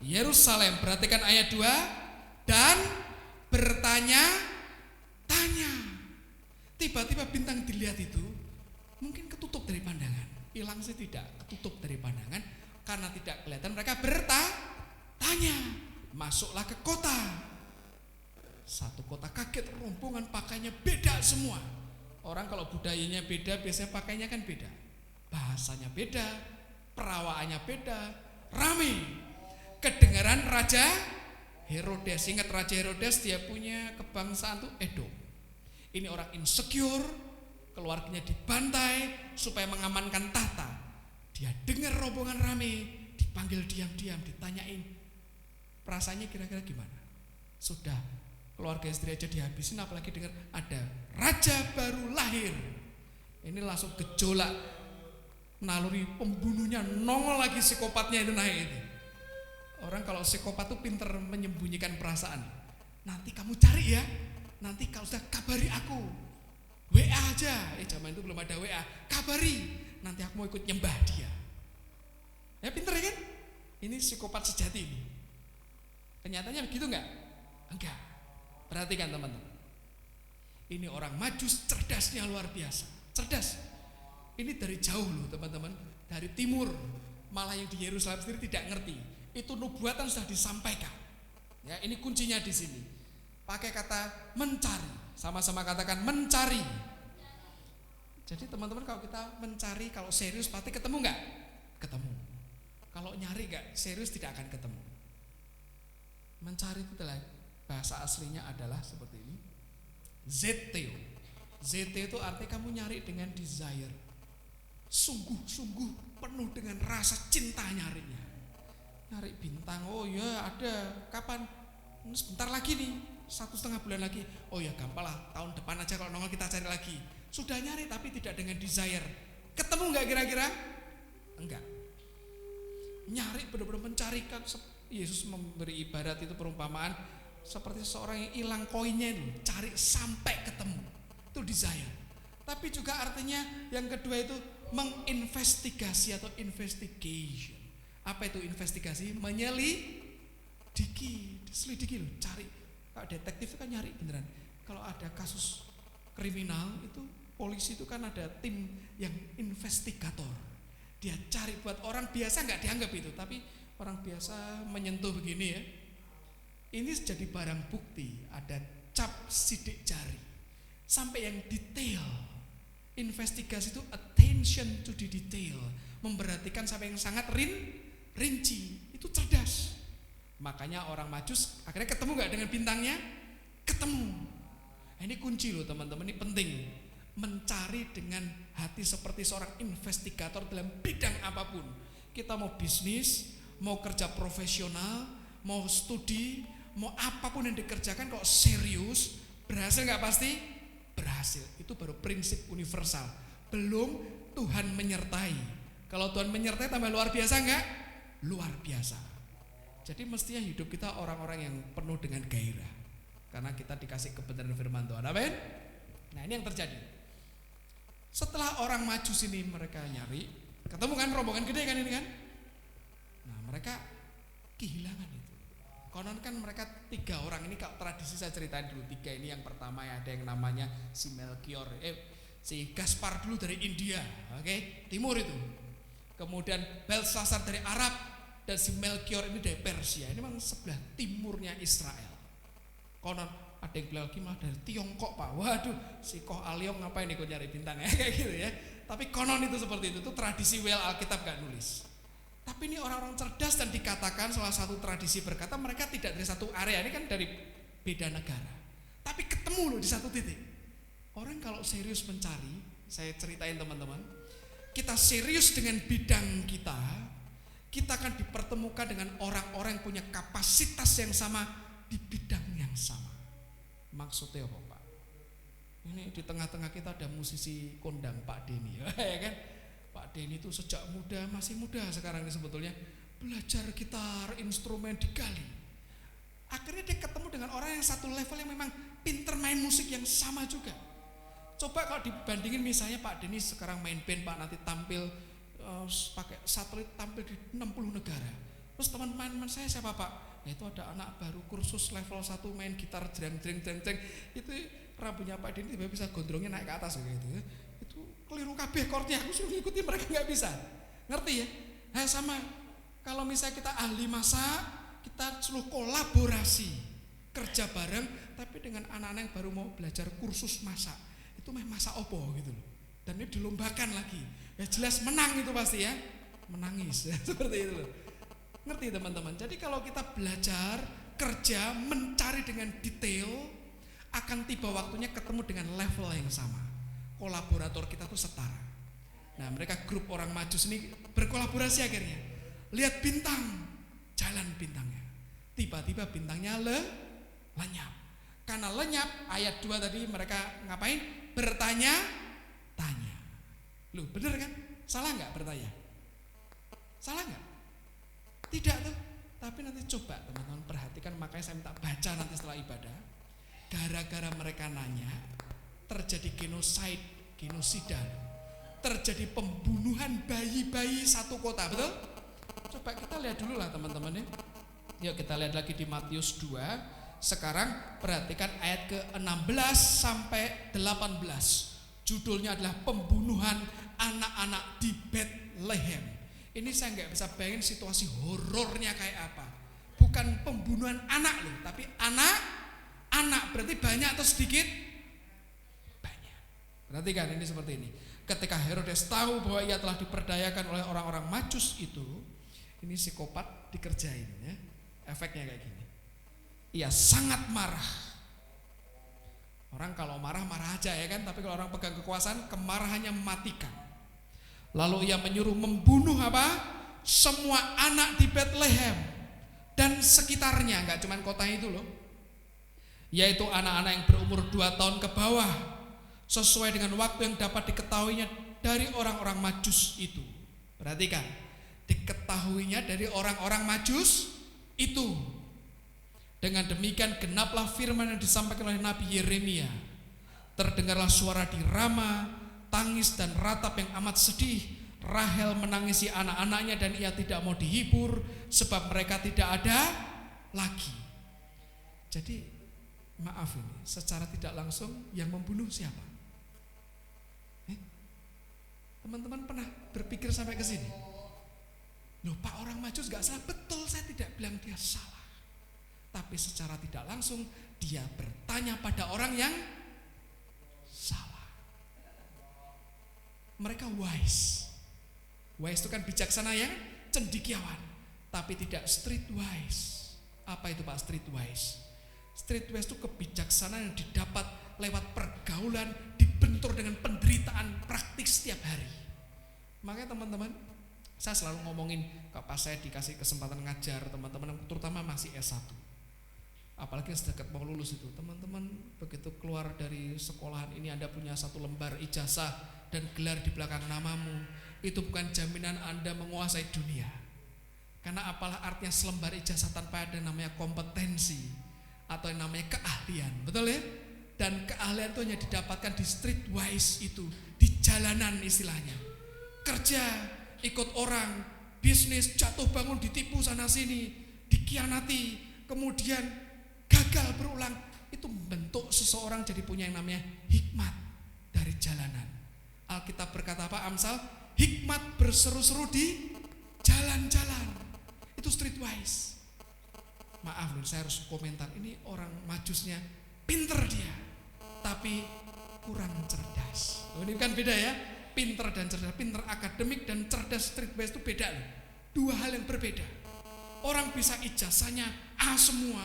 Yerusalem. Perhatikan ayat 2, dan bertanya-tanya. Tiba-tiba bintang dilihat itu mungkin ketutup dari pandangan. Hilang sih tidak, ketutup dari pandangan karena tidak kelihatan. Mereka bertanya. Masuklah ke kota. Satu kota kaget, rombongan pakainya beda semua. Orang kalau budayanya beda biasanya pakainya kan beda, bahasanya beda, perawaannya beda, rame. Kedengaran Raja Herodes. Ingat Raja Herodes, dia punya kebangsaan tuh Edom. Ini orang insecure, keluarganya dibantai supaya mengamankan tahta. Dia dengar rombongan rame, dipanggil diam-diam, ditanyain perasaannya kira-kira gimana. Sudah keluarga istri aja dihabisin, apalagi dengar ada raja baru lahir. Ini langsung gejolak, naluri pembunuhnya nongol lagi, psikopatnya itu naik itu. Orang kalau psikopat tuh pinter menyembunyikan perasaan. Nanti kamu cari ya, nanti kalau sudah kabari aku, WA aja. Zaman itu belum ada WA, kabari, nanti aku mau ikut nyembah dia. Ya pinter ya kan? Ini psikopat sejati ini. Kenyataannya begitu enggak? Enggak. Perhatikan teman-teman. Ini orang Majus cerdasnya luar biasa. Cerdas. Ini dari jauh loh teman-teman. Dari timur. Malah yang di Yerusalem sendiri tidak ngerti. Itu nubuatan sudah disampaikan. Ya, ini kuncinya di sini. Pakai kata mencari. Sama-sama katakan mencari. Jadi teman-teman kalau kita mencari, kalau serius pasti ketemu enggak? Ketemu. Kalau nyari enggak serius tidak akan ketemu. Mencari itu adalah bahasa aslinya adalah seperti ini. Zeteo. Zeteo itu artinya kamu nyari dengan desire. Sungguh-sungguh penuh dengan rasa cinta nyarinya. Nyari bintang, oh ya ada, kapan? Sebentar lagi nih, 1,5 bulan lagi. Oh ya gampang lah, tahun depan aja kalau nongol kita cari lagi. Sudah nyari tapi tidak dengan desire. Ketemu enggak kira-kira? Enggak. Nyari benar-benar mencari kan. Yesus memberi ibarat itu perumpamaan seperti seorang yang hilang koinnya itu, cari sampai ketemu. Itu desire. Tapi juga artinya yang kedua itu menginvestigasi atau investigation. Apa itu investigasi? Menyelidiki, diselidiki loh, cari. Kalau detektif itu kan nyari beneran. Kalau ada kasus kriminal itu polisi itu kan ada tim yang investigator. Dia cari buat orang biasa nggak dianggap itu, tapi orang biasa menyentuh begini ya. Ini jadi barang bukti, ada cap sidik jari. Sampai yang detail. Investigasi itu attention to the detail, memperhatikan sampai yang sangat rinci. Itu cerdas. Makanya orang Majus akhirnya ketemu gak dengan bintangnya? Ketemu. Ini kunci loh teman-teman, ini penting. Mencari dengan hati seperti seorang investigator dalam bidang apapun. Kita mau bisnis, mau kerja profesional, mau studi, mau apapun yang dikerjakan kok serius, berhasil gak pasti? Berhasil. Itu baru prinsip universal. Belum Tuhan menyertai. Kalau Tuhan menyertai tambah luar biasa gak? Luar biasa. Jadi mestinya hidup kita orang-orang yang penuh dengan gairah. Karena kita dikasih kebenaran firman Tuhan. Amin. Nah ini yang terjadi. Setelah orang Majus ini mereka nyari, ketemu kan rombongan gede kan ini kan? Nah mereka kehilangan itu. Konon kan mereka 3 orang ini, kalau tradisi saya ceritain dulu 3 ini. Yang pertama ya ada yang namanya si Melchior, si Gaspar dulu dari India, oke, timur itu. Kemudian Belshazzar dari Arab, dan si Melchior ini dari Persia. Ini memang sebelah timurnya Israel. Konon ada yang bilang lagi malah dari Tiongkok pak. Waduh, si Koh Aliong ngapain nih kok nyari bintang ya kayak gitu ya. Tapi konon itu seperti itu tradisi Well Alkitab gak nulis. Tapi Tapi ini orang-orang cerdas dan dikatakan salah satu tradisi berkata mereka tidak dari satu area, ini kan dari beda negara. Tapi ketemu loh di satu titik. Orang kalau serius mencari, saya ceritain teman-teman, kita serius dengan bidang kita akan dipertemukan dengan orang-orang yang punya kapasitas yang sama di bidang yang sama. Maksudnya apa Pak? Ini di tengah-tengah kita ada musisi kondang Pak Denny, ya kan? Pak Denny itu sejak muda, masih muda sekarang ini sebetulnya, belajar gitar, instrumen digali. Akhirnya dia ketemu dengan orang yang satu level yang memang pinter main musik yang sama juga. Coba kalau dibandingin misalnya Pak Denny sekarang main band Pak, nanti tampil pakai satelit, tampil di 60 negara. Terus teman-teman saya siapa Pak? Ya, itu ada anak baru kursus level 1 main gitar jreng. Itu rambutnya Pak Denny tiba-tiba bisa gondrongnya naik ke atas gitu ya. Itu keliru kabeh chordnya, aku suruh ngikutin mereka nggak bisa. Ngerti ya? Nah sama kalau misalnya kita ahli masak, kita suruh kolaborasi, kerja bareng, tapi dengan anak-anak yang baru mau belajar kursus masak, itu masak opo gitu loh. Dan ini dilombakan lagi, ya jelas menang itu pasti ya, menangis ya, seperti itu loh. Ngerti teman-teman? Jadi kalau kita belajar, kerja, mencari dengan detail, akan tiba waktunya ketemu dengan level yang sama. Kolaborator kita tuh setara. Nah mereka grup orang Majus ini berkolaborasi akhirnya. Lihat bintang, jalan bintangnya. Tiba-tiba bintangnya lenyap. Karena lenyap, ayat 2 tadi mereka ngapain? Bertanya-tanya. Loh bener kan? Salah nggak bertanya? Salah nggak? Tidak tuh. Tapi nanti coba teman-teman perhatikan, makanya saya minta baca nanti setelah ibadah. Gara-gara mereka nanya, terjadi genosida, terjadi pembunuhan bayi-bayi satu kota, betul? Coba kita lihat dulu lah teman-teman ya. Yuk kita lihat lagi di Matius 2. Sekarang perhatikan ayat ke-16 sampai 18. Judulnya adalah pembunuhan anak-anak di Bethlehem. Ini saya nggak bisa bayangin situasi horornya kayak apa. Bukan pembunuhan anak loh, tapi anak berarti banyak atau sedikit? Perhatikan ini seperti ini. Ketika Herodes tahu bahwa ia telah diperdayakan oleh orang-orang Majus itu, ini psikopat dikerjain ya. Efeknya kayak gini. Ia sangat marah. Orang kalau marah aja ya kan, tapi kalau orang pegang kekuasaan, kemarahannya mematikan. Lalu ia menyuruh membunuh apa? Semua anak di Bethlehem dan sekitarnya, enggak cuma kota itu loh. Yaitu anak-anak yang berumur 2 tahun ke bawah, sesuai dengan waktu yang dapat diketahuinya dari orang-orang Majus itu. Perhatikan, diketahuinya dari orang-orang Majus itu. Dengan demikian genaplah firman yang disampaikan oleh Nabi Yeremia. Terdengarlah suara di Rama, tangis dan ratap yang amat sedih. Rahel menangisi anak-anaknya dan ia tidak mau dihibur, sebab mereka tidak ada lagi. Jadi maaf ini, secara tidak langsung yang membunuh siapa? Teman-teman pernah berpikir sampai ke sini? Loh Pak, orang Majus gak salah. Betul, saya tidak bilang dia salah. Tapi secara tidak langsung dia bertanya pada orang yang salah. Mereka wise. Wise itu kan bijaksana yang cendekiawan, tapi tidak streetwise. Apa itu Pak streetwise? Streetwise itu kebijaksanaan yang didapat lewat pergaulan, dibentur dengan penderitaan praktis setiap hari. Makanya teman-teman, saya selalu ngomongin pas saya dikasih kesempatan ngajar teman-teman terutama masih S1, apalagi sedekat mau lulus itu, teman-teman begitu keluar dari sekolahan ini Anda punya 1 lembar ijazah dan gelar di belakang namamu, itu bukan jaminan Anda menguasai dunia. Karena apalah artinya selembar ijazah tanpa ada namanya kompetensi atau yang namanya keahlian, betul ya? Dan keahlian itu hanya didapatkan di streetwise itu, di jalanan istilahnya. Kerja, ikut orang, bisnis, jatuh bangun, ditipu sana sini, dikhianati, kemudian gagal berulang. Itu membentuk seseorang jadi punya yang namanya hikmat dari jalanan. Alkitab berkata apa Amsal? Hikmat berseru-seru di jalan-jalan. Itu streetwise. Maaf nih, saya harus komentar. Ini orang Majusnya pinter dia, tapi kurang cerdas. Ini kan beda ya. Pinter dan cerdas, pinter akademik dan cerdas streetwise itu beda loh. Dua hal yang berbeda. Orang bisa ijazahnya A semua,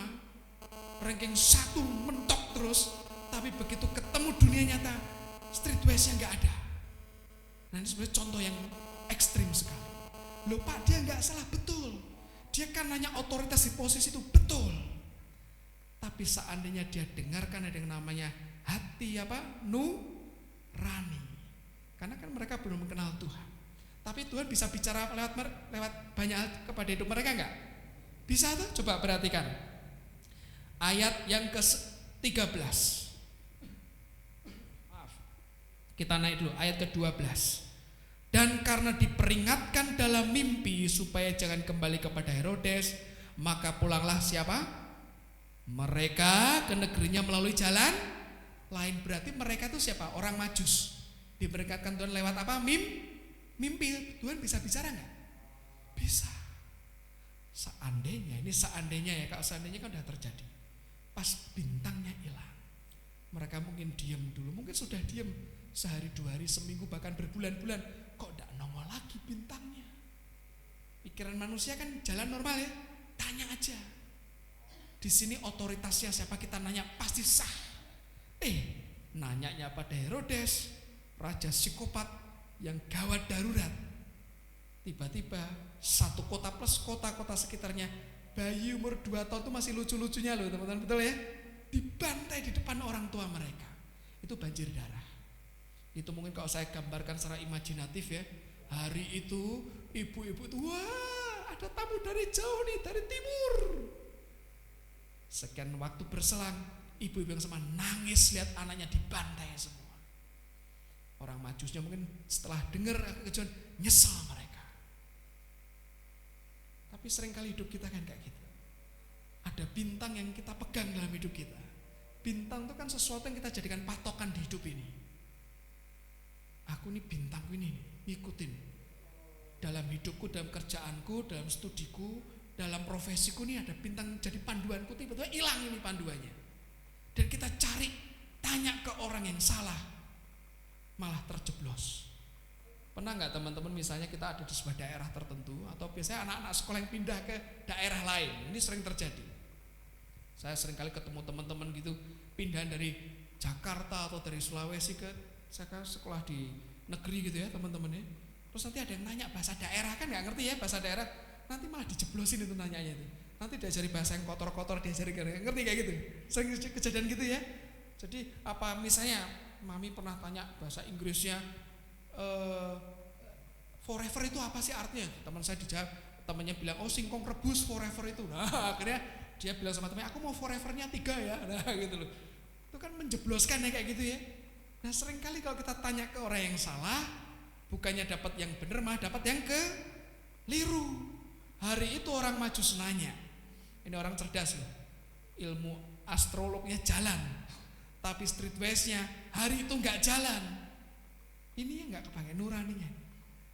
ranking 1 mentok terus, tapi begitu ketemu dunia nyata, streetwise-nya nggak ada. Nah ini sebenarnya contoh yang ekstrim sekali. Loh Pak, dia nggak salah, betul. Dia kan nanya otoritas di posisi itu, betul. Tapi seandainya dia dengarkan ada yang namanya hati nurani. Karena kan mereka belum mengenal Tuhan. Tapi Tuhan bisa bicara lewat banyak hal kepada hidup mereka enggak? Bisa tuh, coba perhatikan. Ayat yang ke-13. Maaf. Kita naik dulu, ayat ke-12. Dan karena diperingatkan dalam mimpi supaya jangan kembali kepada Herodes, maka pulanglah siapa? Mereka ke negerinya melalui jalan lain. Berarti mereka itu siapa? Orang Majus. Diperingatkan Tuhan lewat apa? Mimpi. Tuhan bisa bicara enggak? Bisa. Seandainya ya, kalau seandainya kan sudah terjadi. Pas bintangnya hilang, mereka mungkin diam dulu, mungkin sudah diam sehari, 2 hari, seminggu, bahkan berbulan-bulan. Kok tidak nongol lagi bintangnya? Pikiran manusia kan jalan normal ya, tanya aja. Di sini otoritasnya siapa, kita nanya pasti sah. Nanyanya pada Herodes, raja psikopat yang gawat darurat. Tiba-tiba satu kota plus kota-kota sekitarnya, bayi umur 2 tahun itu masih lucu-lucunya loh teman-teman, betul ya? Dibantai di depan orang tua mereka. Itu banjir darah. Itu mungkin kalau saya gambarkan secara imajinatif ya, hari itu ibu-ibu itu, wah ada tamu dari jauh nih, dari timur. Sekian waktu berselang, ibu-ibu yang sama nangis lihat anaknya dibantai semua. Orang Majusnya mungkin setelah dengar kejadian nyesal mereka. Tapi seringkali hidup kita kan kayak gitu. Ada bintang yang kita pegang dalam hidup kita. Bintang itu kan sesuatu yang kita jadikan patokan di hidup ini. Aku nih bintangku ini, ngikutin. Dalam hidupku, dalam kerjaanku, dalam studiku, dalam profesiku nih ada bintang jadi panduanku, tiba-tiba hilang ini panduannya. Dan kita cari, tanya ke orang yang salah, malah terjeblos. Pernah nggak teman-teman misalnya kita ada di sebuah daerah tertentu, atau biasanya anak-anak sekolah yang pindah ke daerah lain, ini sering terjadi. Saya sering kali ketemu teman-teman gitu, pindahan dari Jakarta atau dari Sulawesi ke saya sekolah di negeri gitu ya teman-teman ya. Terus nanti ada yang nanya bahasa daerah, kan nggak ngerti ya bahasa daerah, nanti malah dijeblosin itu nanyanya itu. Nanti diajari bahasa yang kotor-kotor, diajari ngerti kayak gitu. Sering kejadian gitu ya. Jadi apa misalnya mami pernah tanya bahasa Inggrisnya, forever itu apa sih artinya? Teman saya dijawab, temannya bilang, oh singkong rebus forever itu. Nah akhirnya dia bilang sama temannya, aku mau forevernya 3 ya. Nah gitu loh. Itu kan menjebloskan ya kayak gitu ya. Nah seringkali kalau kita tanya ke orang yang salah, bukannya dapat yang benar, malah dapat yang keliru. Hari itu orang Majus nanya, ini orang cerdas loh, ilmu astrolognya jalan, tapi streetwise-nya hari itu nggak jalan. Ini yang nggak kepakai nuraninya.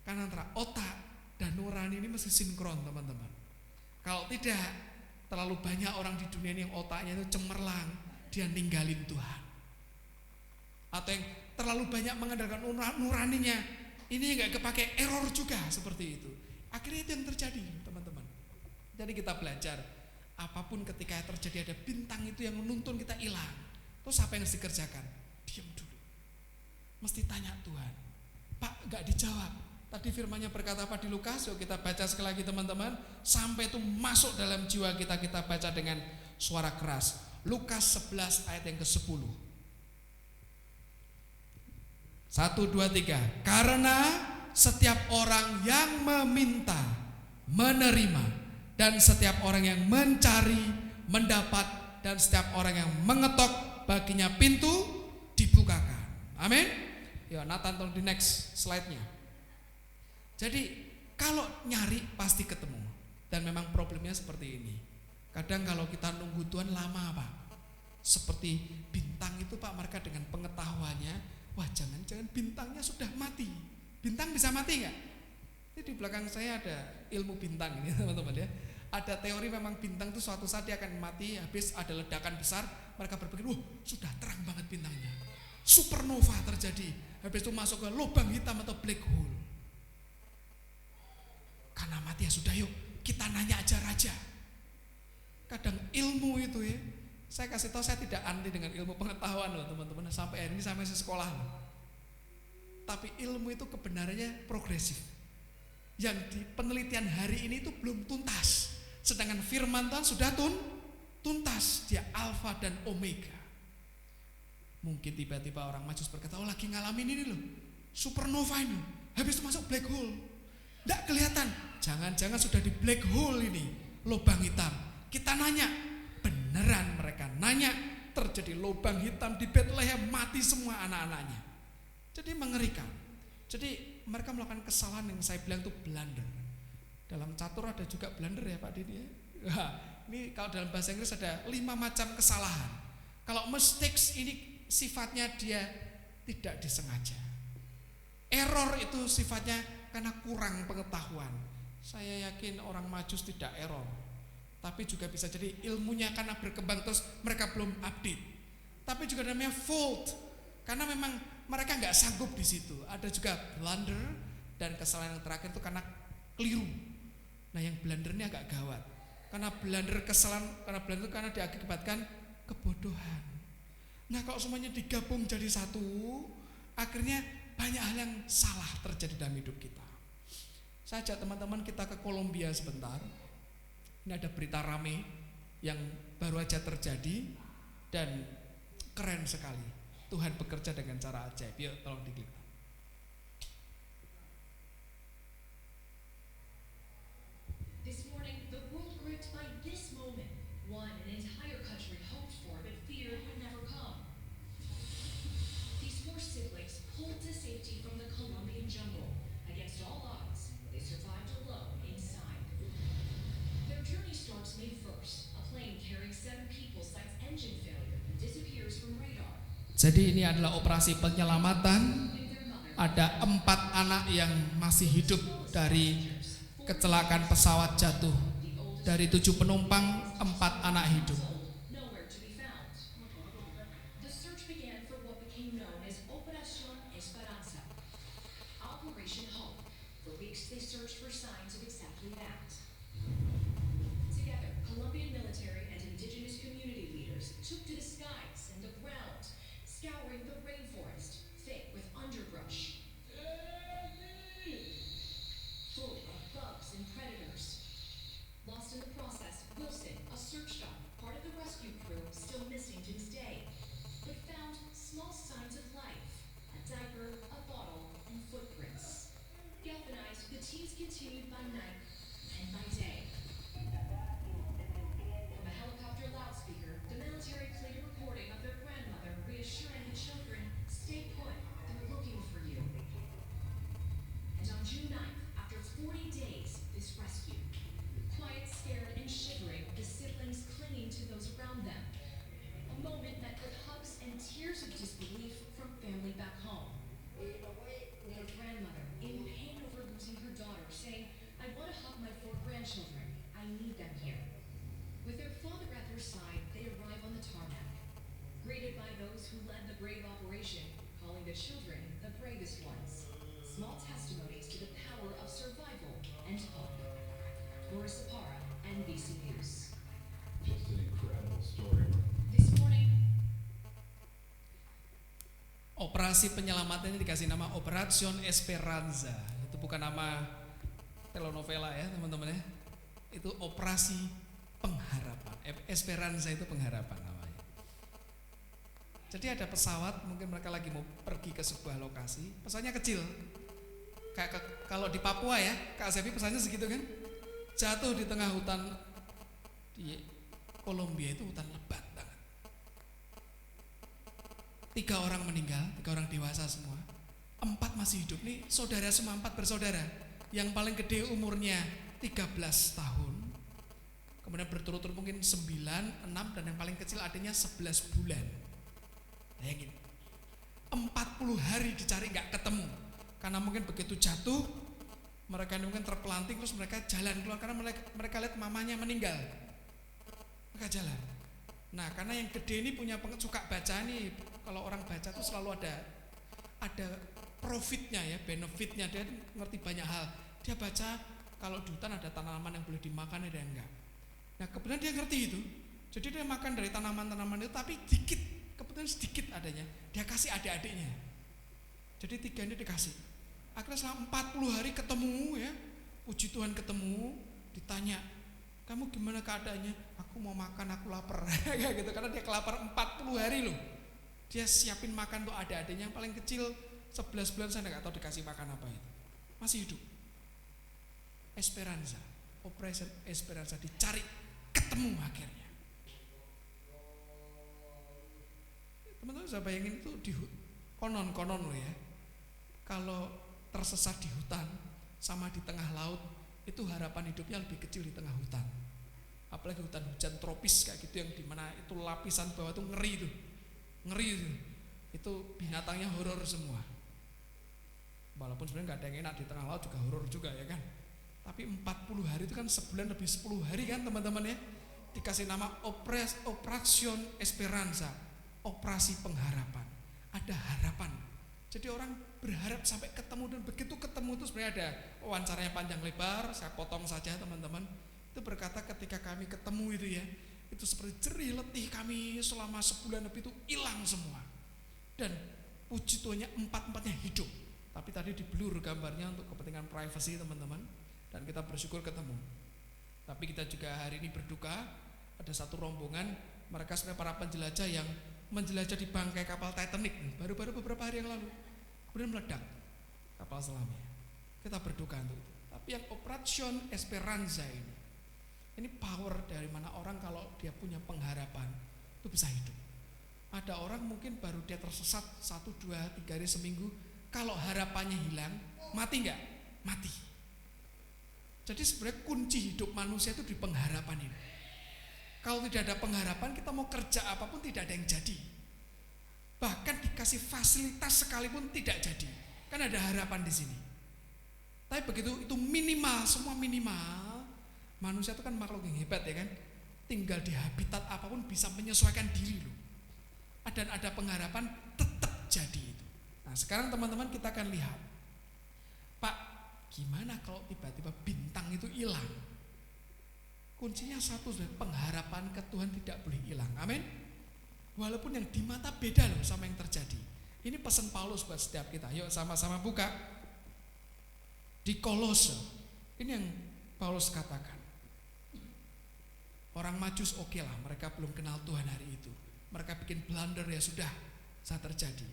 Karena antara otak dan nurani ini mesti sinkron teman-teman. Kalau tidak, terlalu banyak orang di dunia ini yang otaknya itu cemerlang, dia ninggalin Tuhan. Atau yang terlalu banyak mengandalkan nuraninya, ini nggak kepakai, error juga seperti itu. Akhirnya itu yang terjadi teman-teman. Jadi kita belajar, apapun ketika terjadi ada bintang itu yang menuntun kita hilang, terus apa yang harus dikerjakan? Diam dulu. Mesti tanya Tuhan, Pak gak dijawab. Tadi firman-Nya berkata apa di Lukas? Yuk kita baca sekali lagi teman-teman, sampai itu masuk dalam jiwa kita, kita baca dengan suara keras. Lukas 11 ayat yang ke-10. 1, 2, 3. Karena setiap orang yang meminta, menerima, dan setiap orang yang mencari, mendapat, dan setiap orang yang mengetok, baginya pintu dibukakan. Amin. Ya, Nathan tolong di next slide-nya. Jadi kalau nyari pasti ketemu. Dan memang problemnya seperti ini. Kadang kalau kita nunggu Tuhan lama Pak, seperti bintang itu Pak, mereka dengan pengetahuannya, wah jangan-jangan bintangnya sudah mati. Bintang bisa mati nggak? Ini di belakang saya ada ilmu bintang ini teman-teman ya. Ada teori memang bintang itu suatu saat dia akan mati, habis ada ledakan besar, mereka berpikir, wah sudah terang banget bintangnya. Supernova terjadi, habis itu masuk ke lubang hitam atau black hole. karena mati ya sudah, yuk kita nanya aja raja. Kadang ilmu itu ya, saya kasih tahu, saya tidak anti dengan ilmu pengetahuan loh teman-teman. Sampai hari ini saya masih sekolah loh. Tapi ilmu itu kebenarannya progresif. Yang di penelitian hari ini itu belum tuntas. Sedangkan firman Tuhan sudah tuntas. Dia alfa dan omega. Mungkin tiba-tiba orang Majus berkata, oh lagi ngalamin ini loh, supernova ini, habis itu masuk black hole. Tidak kelihatan. Jangan-jangan sudah di black hole ini, lubang hitam. Kita nanya, beneran mereka nanya, terjadi lubang hitam di Bethlehem, mati semua anak-anaknya. Jadi mengerikan. Jadi mereka melakukan kesalahan yang saya bilang itu blunder. Dalam catur ada juga blunder ya Pak Didi ya. Nah, ini kalau dalam bahasa Inggris ada 5 macam kesalahan. Kalau mistakes ini sifatnya dia tidak disengaja. Error itu sifatnya karena kurang pengetahuan. Saya yakin orang Majus tidak error, tapi juga bisa jadi ilmunya karena berkembang terus mereka belum update. Tapi juga namanya fault, karena memang mereka nggak sanggup di situ. Ada juga blunder, dan kesalahan yang terakhir itu karena keliru. Nah yang blunder ini agak gawat, karena blunder kesalahan, karena diakibatkan kebodohan. Nah kalau semuanya digabung jadi satu, akhirnya banyak hal yang salah terjadi dalam hidup kita. Saya ajak teman-teman kita ke Kolombia sebentar. Ini ada berita rame yang baru aja terjadi dan keren sekali. Tuhan bekerja dengan cara ajaib. Yuk tolong diklik. This morning, the world gripped by this moment, one an entire country hoped for but feared would never come. These 4 siblings pulled to safety from the Colombian jungle. Against all odds, they survived alone inside. Their journey starts May 1st. A plane carrying 7 people cites engine failure and disappears from radar. Jadi ini adalah operasi penyelamatan. Ada 4 anak yang masih hidup dari kecelakaan pesawat jatuh. Dari 7 penumpang, 4 anak hidup. Nowhere to be found. The search began for what became known as Operación Esperanza, Operation Hope. For weeks, they searched for signs of exactly that. Together, Colombian military and indigenous community leaders took to the skies and the ground, scouring the rainforest, thick with underbrush, full of bugs and predators. Lost in the process, Wilson, a search dog, part of the rescue crew, still missing to this day, but found small signs of life, a diaper, a bottle, and footprints. Galvanized, the teams continued by night and by day. From a helicopter loudspeaker, the military played a recording of their grandmother reassuring the children, "Stay put, they're looking for you." And on June 9th, after 40 days, this rescue. Quiet, scared, and shivering, the siblings clinging to those around them. A moment met with hugs and tears of disbelief from family back home. Their grandmother, in pain over losing her daughter, saying, "I want to hug my 4 grandchildren. I need them here." With their father at their side, they arrive on the tarmac. Greeted by those who led the brave operation, calling the children the bravest ones. Small testimonies to the power of survival and hope. Laura Sapara, NBC News. Just an incredible story. This morning, Operasi penyelamatan ini dikasih nama Operación Esperanza. Itu bukan nama telenovela ya teman-teman ya. Itu operasi pengharapan. Esperanza itu pengharapan namanya. Jadi ada pesawat, mungkin mereka lagi mau pergi ke sebuah lokasi. Pesawatnya kecil. Kayak kalau di Papua ya, Kak Sepi pesawatnya segitu kan. Jatuh di tengah hutan di Kolombia, itu hutan lebat banget. 3 orang meninggal, 3 orang dewasa semua. 4 masih hidup nih, saudara semua, 4 bersaudara. Yang paling gede umurnya 13 tahun. Kemudian berturut-turut mungkin 9, 6, dan yang paling kecil adanya 11 bulan. Bayangin, 40 hari dicari gak ketemu. Karena mungkin begitu jatuh, mereka mungkin terpelanting, terus mereka jalan keluar karena mereka lihat mamanya meninggal. Mereka jalan. Nah, karena yang gede ini punya suka baca nih. Kalau orang baca tuh selalu ada profitnya ya, benefitnya. Dia ngerti banyak hal. Dia baca kalau di hutan ada tanaman yang boleh dimakan ada yang enggak. Nah kebetulan dia ngerti itu. Jadi dia makan dari tanaman-tanaman itu, tapi dikit, kebetulan sedikit adanya. Dia kasih adik-adiknya. Jadi 3 ini dikasih. Akhirnya selama 40 hari ketemu ya, puji Tuhan ketemu, ditanya, kamu gimana keadaannya? Aku mau makan, aku lapar. Kayak gitu, karena dia kelaparan 40 hari loh. Dia siapin makan untuk adik-adiknya yang paling kecil 11 bulan, saya nggak tahu dikasih makan apa itu. Masih hidup. Esperanza, Operation Esperanza, dicari, ketemu akhirnya. Teman-teman saya bayangin itu di konon loh ya. Kalau tersesat di hutan sama di tengah laut, itu harapan hidupnya lebih kecil di tengah hutan. Apalagi hutan hujan tropis kayak gitu yang dimana itu lapisan bawah itu ngeri itu. Itu binatangnya horor semua. Walaupun sebenarnya nggak ada yang enak di tengah laut juga horor juga ya kan. Tapi 40 hari itu kan sebulan lebih 10 hari kan teman-teman ya. Dikasih nama Operation Esperanza, operasi pengharapan. Ada harapan. Jadi orang berharap sampai ketemu, dan begitu ketemu itu sebenarnya ada wawancaranya panjang lebar, saya potong saja teman-teman. Itu berkata ketika kami ketemu itu ya, itu seperti jerih letih kami selama sebulan lebih itu hilang semua. Dan puji Tuhannya 4-4-nya hidup. Tapi tadi diblur gambarnya untuk kepentingan privasi teman-teman, dan kita bersyukur ketemu. Tapi kita juga hari ini berduka, ada satu rombongan, mereka sebenarnya para penjelajah yang menjelajah di bangkai kapal Titanic baru-baru beberapa hari yang lalu, kemudian meledak kapal selamnya. Kita berduka untuk itu. Tapi yang Operation Esperanza ini power dari mana orang kalau dia punya pengharapan itu bisa hidup. Ada orang mungkin baru dia tersesat 1, 2, 3 hari seminggu, kalau harapannya hilang, mati enggak? Mati. Jadi sebenarnya kunci hidup manusia itu di pengharapan ini. Kalau tidak ada pengharapan, kita mau kerja apapun tidak ada yang jadi. Bahkan dikasih fasilitas sekalipun tidak jadi. Kan ada harapan di sini. Tapi begitu itu minimal, semua minimal. Manusia itu kan makhluk yang hebat ya kan. Tinggal di habitat apapun bisa menyesuaikan diri loh. Dan ada pengharapan tetap jadi itu. Nah sekarang teman-teman kita akan lihat, Pak, gimana kalau tiba-tiba bintang itu hilang? Kuncinya satu, pengharapan ke Tuhan tidak boleh hilang. Amin. Walaupun yang di mata beda loh sama yang terjadi. Ini pesan Paulus buat setiap kita. Yuk sama-sama buka di Kolose. Ini yang Paulus katakan. Orang Majus oke lah, mereka belum kenal Tuhan hari itu. Mereka bikin blunder, ya sudah, saat terjadi.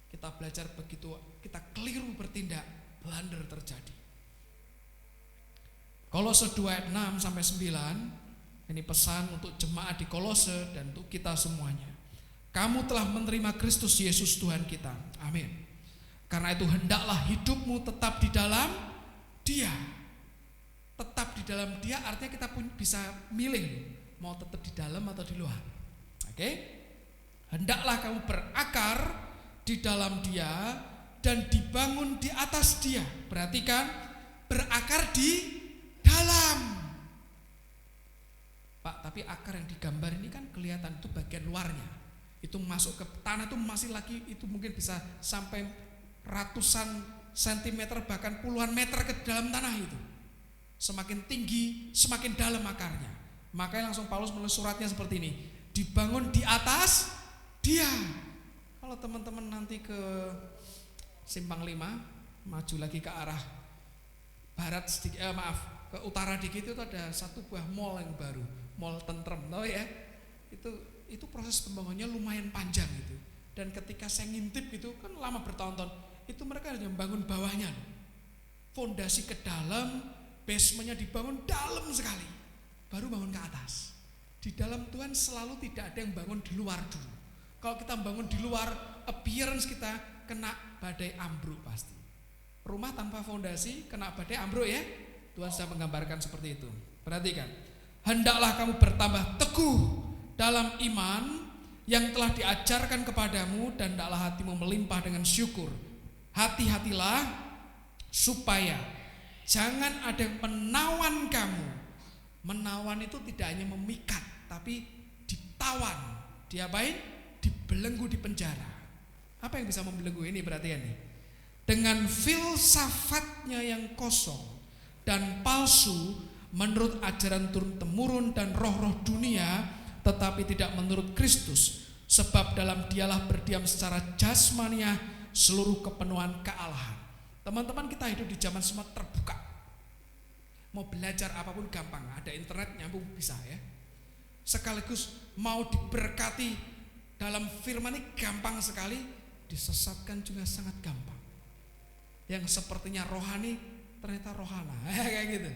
Kita belajar begitu kita keliru bertindak, blunder terjadi. Kolose 2 ayat 6 sampai 9. Ini pesan untuk jemaat di Kolose dan untuk kita semuanya. Kamu telah menerima Kristus Yesus Tuhan kita. Amin. Karena itu hendaklah hidupmu tetap di dalam Dia. Tetap di dalam Dia artinya kita pun bisa milih mau tetap di dalam atau di luar. Oke? Hendaklah kamu berakar di dalam Dia dan dibangun di atas Dia. Perhatikan, berakar di dalam. Pak, tapi akar yang digambar ini kan kelihatan itu bagian luarnya. Itu masuk ke tanah itu masih lagi, itu mungkin bisa sampai ratusan sentimeter bahkan puluhan meter ke dalam tanah itu. Semakin tinggi, semakin dalam akarnya. Makanya langsung Paulus menulis suratnya seperti ini. Dibangun di atas Dia. Kalau teman-teman nanti ke Simpang 5, maju lagi ke arah barat sedikit, ke utara dikit itu ada satu buah mall yang baru, Mall Tentrem, tahu ya? Itu proses pembangunannya lumayan panjang itu. Dan ketika saya ngintip itu kan lama bertahun-tahun, itu mereka hanya bangun bawahnya, fondasi ke dalam, basementnya dibangun dalam sekali, baru bangun ke atas. Di dalam Tuhan selalu tidak ada yang bangun di luar dulu. Kalau kita bangun di luar, appearance kita kena badai ambruk pasti. Rumah tanpa fondasi kena badai ambruk ya. Tuhan sudah menggambarkan seperti itu. Perhatikan, hendaklah kamu bertambah teguh dalam iman yang telah diajarkan kepadamu, dan hendaklah hatimu melimpah dengan syukur. Hati-hatilah supaya jangan ada yang menawan kamu. Menawan itu tidak hanya memikat, tapi ditawan, diapain? Dibelenggu di penjara. Apa yang bisa membelenggu ini? Perhatikan nih. Dengan filsafatnya yang kosong dan palsu menurut ajaran turun-temurun dan roh-roh dunia, tetapi tidak menurut Kristus. Sebab dalam Dialah berdiam secara jasmaniah seluruh kepenuhan kealahan. Teman-teman, kita hidup di zaman semua terbuka. Mau belajar apapun gampang, ada internet nyambung bisa ya. Sekaligus mau diberkati dalam firman ini gampang sekali, disesatkan juga sangat gampang. Yang sepertinya rohani ternyata rohana, kayak gitu.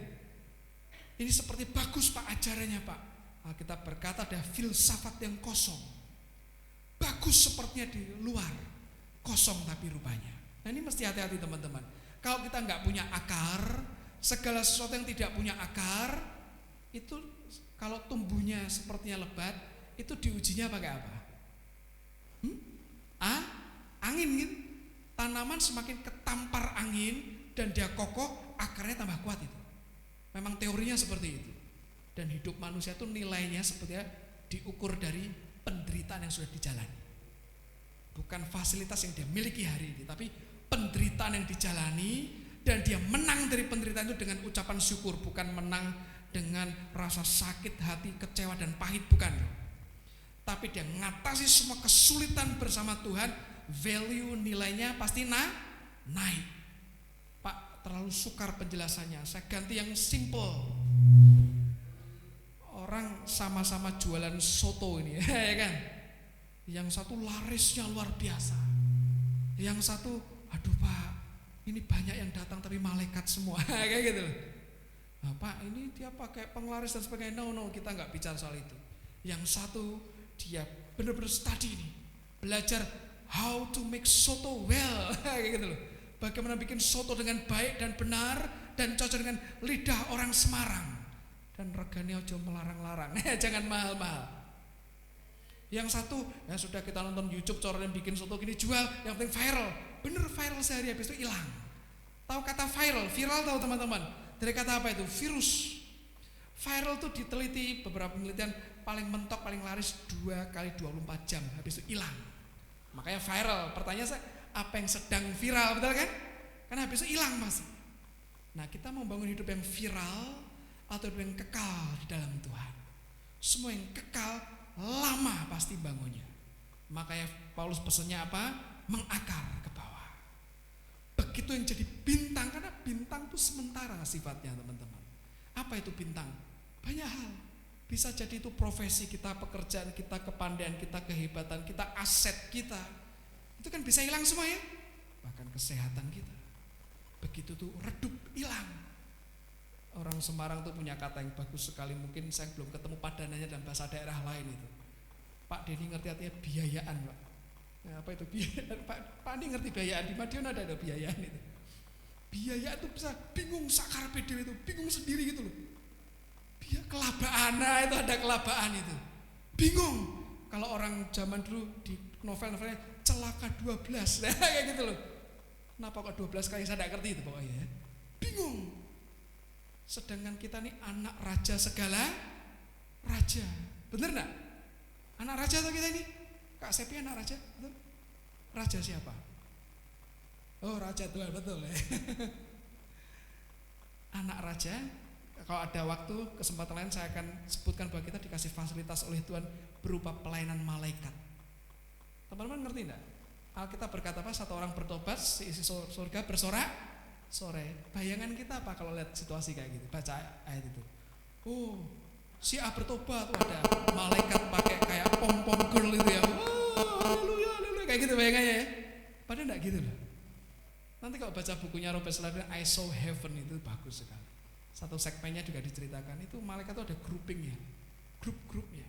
Ini seperti bagus Pak ajarannya Pak. Alkitab berkata ada filsafat yang kosong. Bagus sepertinya di luar, kosong tapi rupanya. Nah ini mesti hati-hati teman-teman. Kalau kita nggak punya akar, segala sesuatu yang tidak punya akar itu kalau tumbuhnya sepertinya lebat, itu diujinya pakai apa? Angin gitu. Tanaman semakin ketampar angin dan dia kokoh, akarnya tambah kuat itu. Memang teorinya seperti itu. Dan hidup manusia itu nilainya sepertinya diukur dari penderitaan yang sudah dijalani. Bukan fasilitas yang dia miliki hari ini, tapi penderitaan yang dijalani. Dan dia menang dari penderitaan itu dengan ucapan syukur, bukan menang dengan rasa sakit hati, kecewa dan pahit, bukan. Tapi dia mengatasi semua kesulitan bersama Tuhan, value nilainya pasti naik. Pak, terlalu sukar penjelasannya, saya ganti yang simple. Orang sama-sama jualan soto ini, ya kan? Yang satu larisnya luar biasa, yang satu, aduh Pak, ini banyak yang datang tapi malaikat semua, kayak gitu. Nah, Pak, ini dia pakai penglaris dan sebagainya. No, kita nggak bicara soal itu. Yang satu dia benar-benar study ini, belajar how to make soto well, kayak gitu loh. Bagaimana bikin soto dengan baik dan benar dan cocok dengan lidah orang Semarang. Dan regane aja melarang-larang, jangan mahal-mahal. Yang satu, ya sudah kita nonton YouTube orang yang bikin soto gini jual, yang penting viral. Bener viral sehari habis itu hilang. Tahu kata viral tahu teman-teman? Dari kata apa itu? Virus. Viral itu diteliti beberapa penelitian paling mentok, paling laris 2 kali 24 jam habis itu hilang. Makanya viral. Pertanyaan saya, apa yang sedang viral, betul kan? Karena habis itu hilang Mas. Nah, kita mau bangun hidup yang viral atau hidup yang kekal di dalam Tuhan. Semua yang kekal lama pasti bangunnya. Makanya Paulus pesannya apa? Mengakar ke bawah. Begitu yang jadi bintang, karena bintang itu sementara sifatnya teman-teman. Apa itu bintang? Banyak hal. Bisa jadi itu profesi kita, pekerjaan kita, kepandaian kita, kehebatan kita, aset kita. Itu kan bisa hilang semua ya. Bahkan kesehatan kita. Begitu tuh redup, hilang. Orang Semarang tuh punya kata yang bagus sekali. Mungkin saya belum ketemu padanannya dan bahasa daerah lain itu. Pak Denny ngerti artinya biayaan Pak. Nah, apa itu biayaan? Pak Andi ngerti biayaan, di Madiun ada biayaan itu. Biaya itu bisa bingung sakar pedel itu, bingung sendiri gitu loh. Biar kelabaan, nah itu ada kelabaan itu. Bingung. Kalau orang zaman dulu di novel-novelnya celaka 12, nah, kayak gitu loh. Kenapa kok 12 kali saya tidak ngerti itu pokoknya ya. Bingung. Sedangkan kita nih anak raja segala raja. Bener enggak? Anak raja atau kita ini? Kak Sepi anak raja? Betul? Raja siapa? Oh, raja Tuhan, betul ya. Anak raja. Kalau ada waktu, kesempatan lain saya akan sebutkan bahwa kita dikasih fasilitas oleh Tuhan berupa pelayanan malaikat. Teman-teman ngerti enggak? Alkitab berkata apa? Satu orang bertobat, seisi surga bersorak sore. Bayangan kita apa kalau lihat situasi kayak gitu? Baca ayat itu. Oh, si A bertobat, ada malaikat pakai kayak pom-pom girl itu ya. Oh, haleluya, haleluya, kayak gitu bayangannya ya. Padahal enggak gitu loh. Nanti kalau baca bukunya Robert Slavin, I Saw Heaven, itu bagus sekali. Satu segmennya juga diceritakan, itu malaikat itu ada groupingnya, grup-grupnya.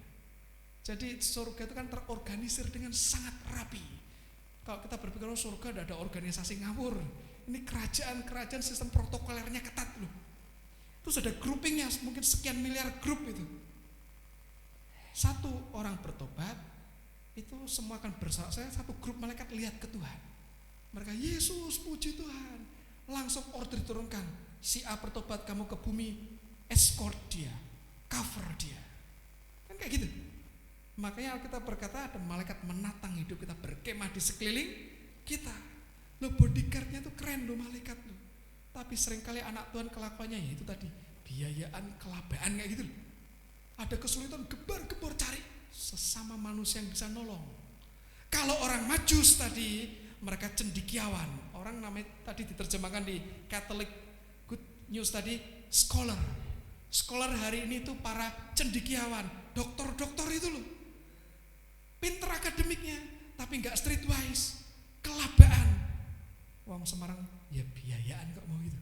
Jadi surga itu kan terorganisir dengan sangat rapi. Kalau kita berpikir oh surga ada organisasi ngawur, ini kerajaan sistem protokolernya ketat loh. Terus ada groupingnya, mungkin sekian miliar grup itu. Satu orang bertobat, itu semua akan bersama. Saya satu grup malaikat lihat ke Tuhan. Mereka Yesus puji Tuhan. Langsung order diturunkan. Si A bertobat, kamu ke bumi, escort dia, cover dia. Kan kayak gitu. Makanya Alkitab berkata ada malaikat menatang hidup kita, berkemah di sekeliling kita. Loh bodyguardnya tuh keren loh malaikat loh. Tapi seringkali anak Tuhan kelakuannya ya itu tadi, biayaan, kelabaan kayak gitu. Ada kesulitan, gebar-gebor cari sesama manusia yang bisa nolong. Kalau orang Majus tadi, mereka cendekiawan. Orang namanya tadi diterjemahkan di Catholic Good News tadi, scholar. Scholar hari ini tuh para cendekiawan, dokter-dokter itu loh. Pinter akademiknya, tapi nggak streetwise, kelabaan. Wong Semarang, ya biayaan kok mau gitu.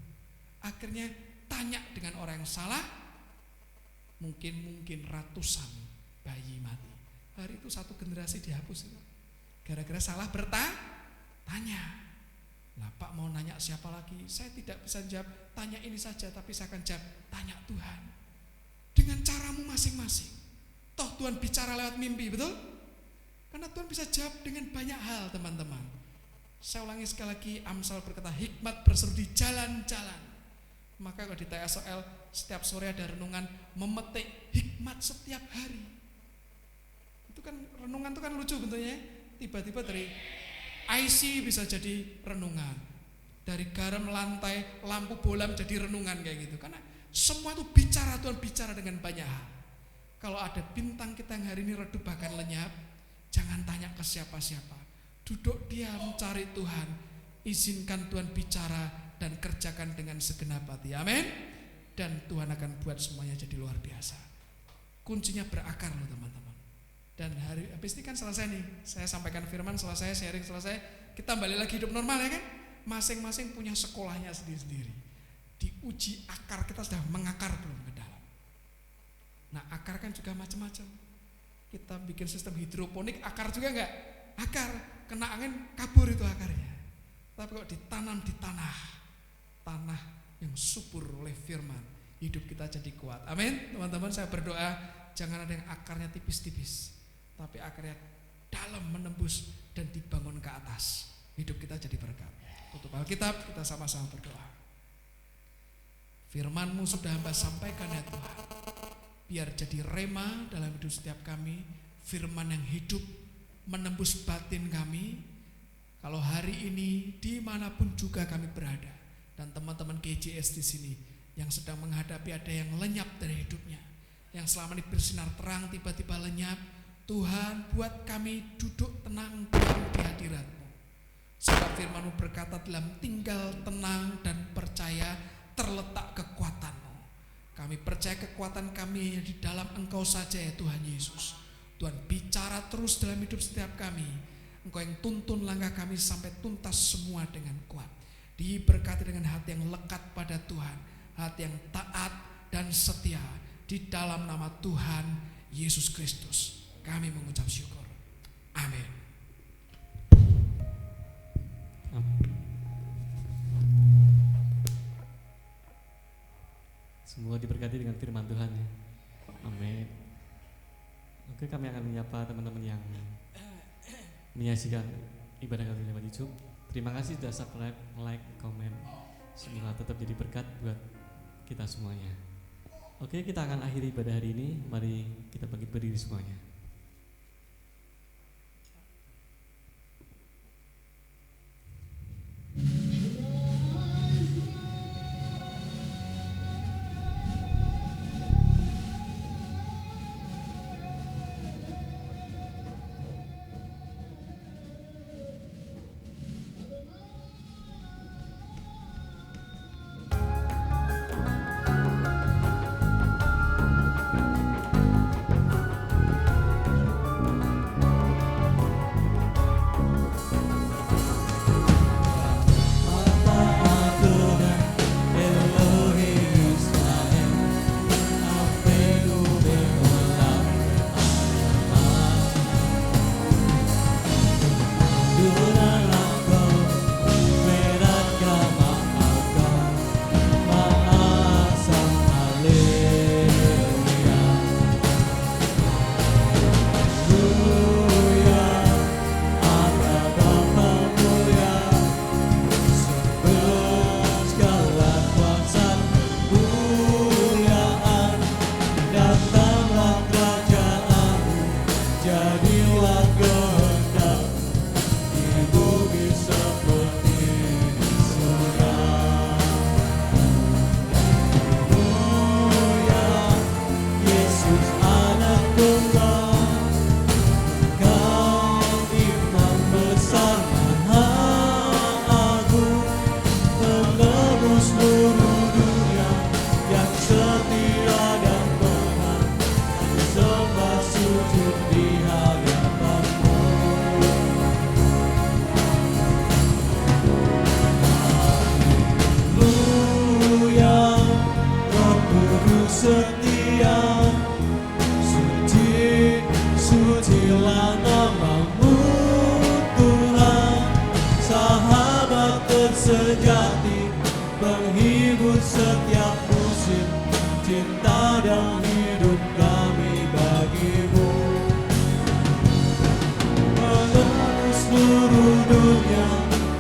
Akhirnya tanya dengan orang yang salah, mungkin ratusan bayi mati. Hari itu satu generasi dihapus itu. Gara-gara salah bertanya. Lah Pak mau nanya siapa lagi? Saya tidak bisa jawab, tanya ini saja, tapi saya akan jawab, tanya Tuhan. Dengan caramu masing-masing. Toh Tuhan bicara lewat mimpi, betul? Karena Tuhan bisa jawab dengan banyak hal, teman-teman. Saya ulangi sekali lagi, Amsal berkata, hikmat berseru di jalan-jalan. Maka kalau di TSOL setiap sore ada renungan memetik hikmat setiap hari. Itu kan renungan itu kan lucu bentuknya. Tiba-tiba dari IC bisa jadi renungan. Dari garam lantai, lampu bola menjadi renungan kayak gitu. Karena semua itu bicara, Tuhan bicara dengan banyak hal. Kalau ada bintang kita yang hari ini redup bahkan lenyap, jangan tanya ke siapa-siapa. Duduk diam cari Tuhan. Izinkan Tuhan bicara dan kerjakan dengan segenap hati. Amin. Dan Tuhan akan buat semuanya jadi luar biasa. Kuncinya berakar loh teman-teman. Dan hari habis ini kan selesai nih. Saya sampaikan firman selesai, sharing selesai. Kita balik lagi hidup normal ya kan. Masing-masing punya sekolahnya sendiri-sendiri. Diuji akar kita sudah mengakar belum ke dalam. Nah akar kan juga macam-macam. Kita bikin sistem hidroponik, akar juga enggak? Akar, kena angin kabur itu akarnya. Tapi kok ditanam di tanah yang subur oleh firman, hidup kita jadi kuat. Amin. Teman-teman saya berdoa jangan ada yang akarnya tipis-tipis, tapi akarnya dalam menembus dan dibangun ke atas. Hidup kita jadi berkat. Tutup Alkitab, kita sama-sama berdoa. Firman-Mu sudah hamba sampaikan ya Tuhan. Biar jadi rema dalam hidup setiap kami, firman yang hidup menembus batin kami. Kalau hari ini dimanapun juga kami berada, dan teman-teman GJS di sini yang sedang menghadapi ada yang lenyap dari hidupnya, yang selama ini bersinar terang tiba-tiba lenyap, Tuhan buat kami duduk tenang di hadirat-Mu. Sebab firman-Mu berkata dalam tinggal tenang dan percaya terletak kekuatan-Mu. Kami percaya kekuatan kami di dalam Engkau saja ya Tuhan Yesus. Tuhan bicara terus dalam hidup setiap kami. Engkau yang tuntun langkah kami sampai tuntas semua dengan kuat. Diberkati dengan hati yang lekat pada Tuhan, hati yang taat dan setia. Di dalam nama Tuhan Yesus Kristus kami mengucap syukur. Amin. Semua diberkati dengan firman Tuhan ya. Amin. Oke, kami akan menyapa teman-teman yang menyaksikan ibadah kami lewat YouTube. Terima kasih sudah subscribe, like, komen. Semoga tetap jadi berkat buat kita semuanya. Oke, kita akan akhiri ibadah hari ini. Mari kita bangkit berdiri semuanya. ladang hidup kami bagimu. Menebus seluruh dunia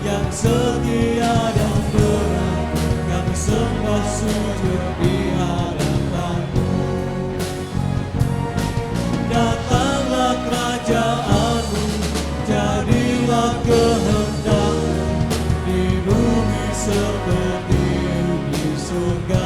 yang setia dan berat, kami sembah sujud di hadapanmu. Datanglah kerajaanmu, jadilah kehendakmu di bumi seperti di surga.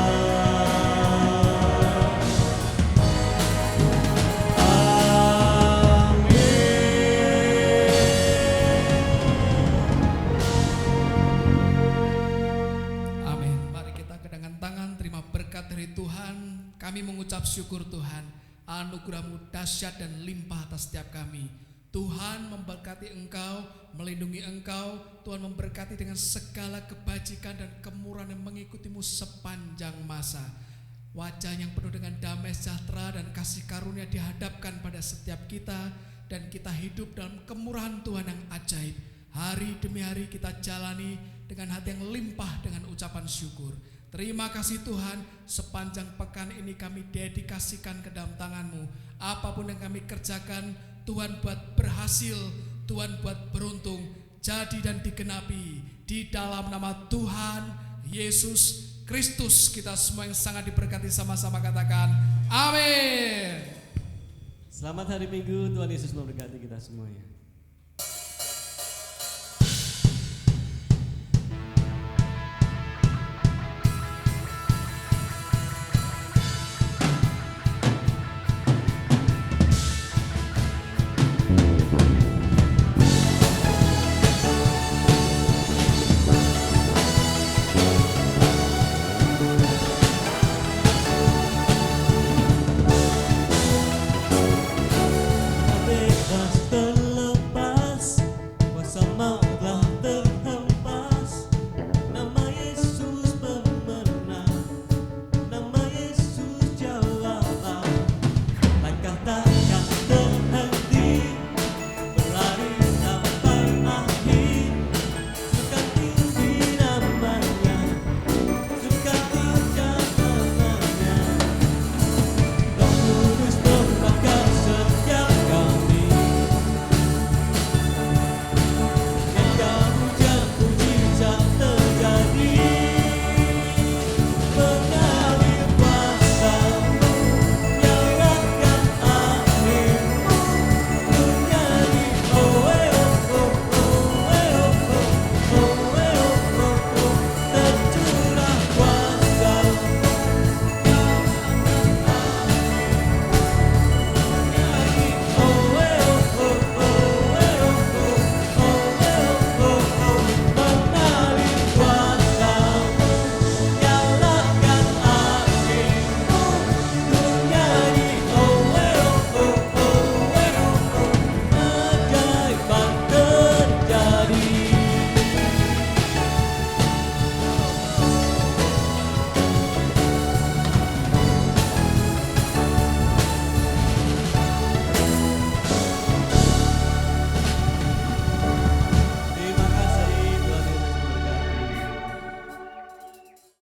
Amin. Mari kita kedengan tangan, terima berkat dari Tuhan. Kami mengucap syukur Tuhan, anugerah-Mu dahsyat dan limpah atas setiap kami. Tuhan memberkati Engkau, melindungi Engkau. Tuhan memberkati dengan segala kebajikan dan kemurahan yang mengikutimu sepanjang masa. Wajah yang penuh dengan damai sejahtera dan kasih karunia dihadapkan pada setiap kita, dan kita hidup dalam kemurahan Tuhan yang ajaib. Hari demi hari kita jalani dengan hati yang limpah dengan ucapan syukur. Terima kasih Tuhan, sepanjang pekan ini kami dedikasikan ke dalam tangan-Mu. Apapun yang kami kerjakan, Tuhan buat berhasil, Tuhan buat beruntung, jadi dan digenapi. Di dalam nama Tuhan Yesus Kristus, kita semua yang sangat diberkati sama-sama katakan amin. Selamat hari Minggu, Tuhan Yesus memberkati kita semuanya.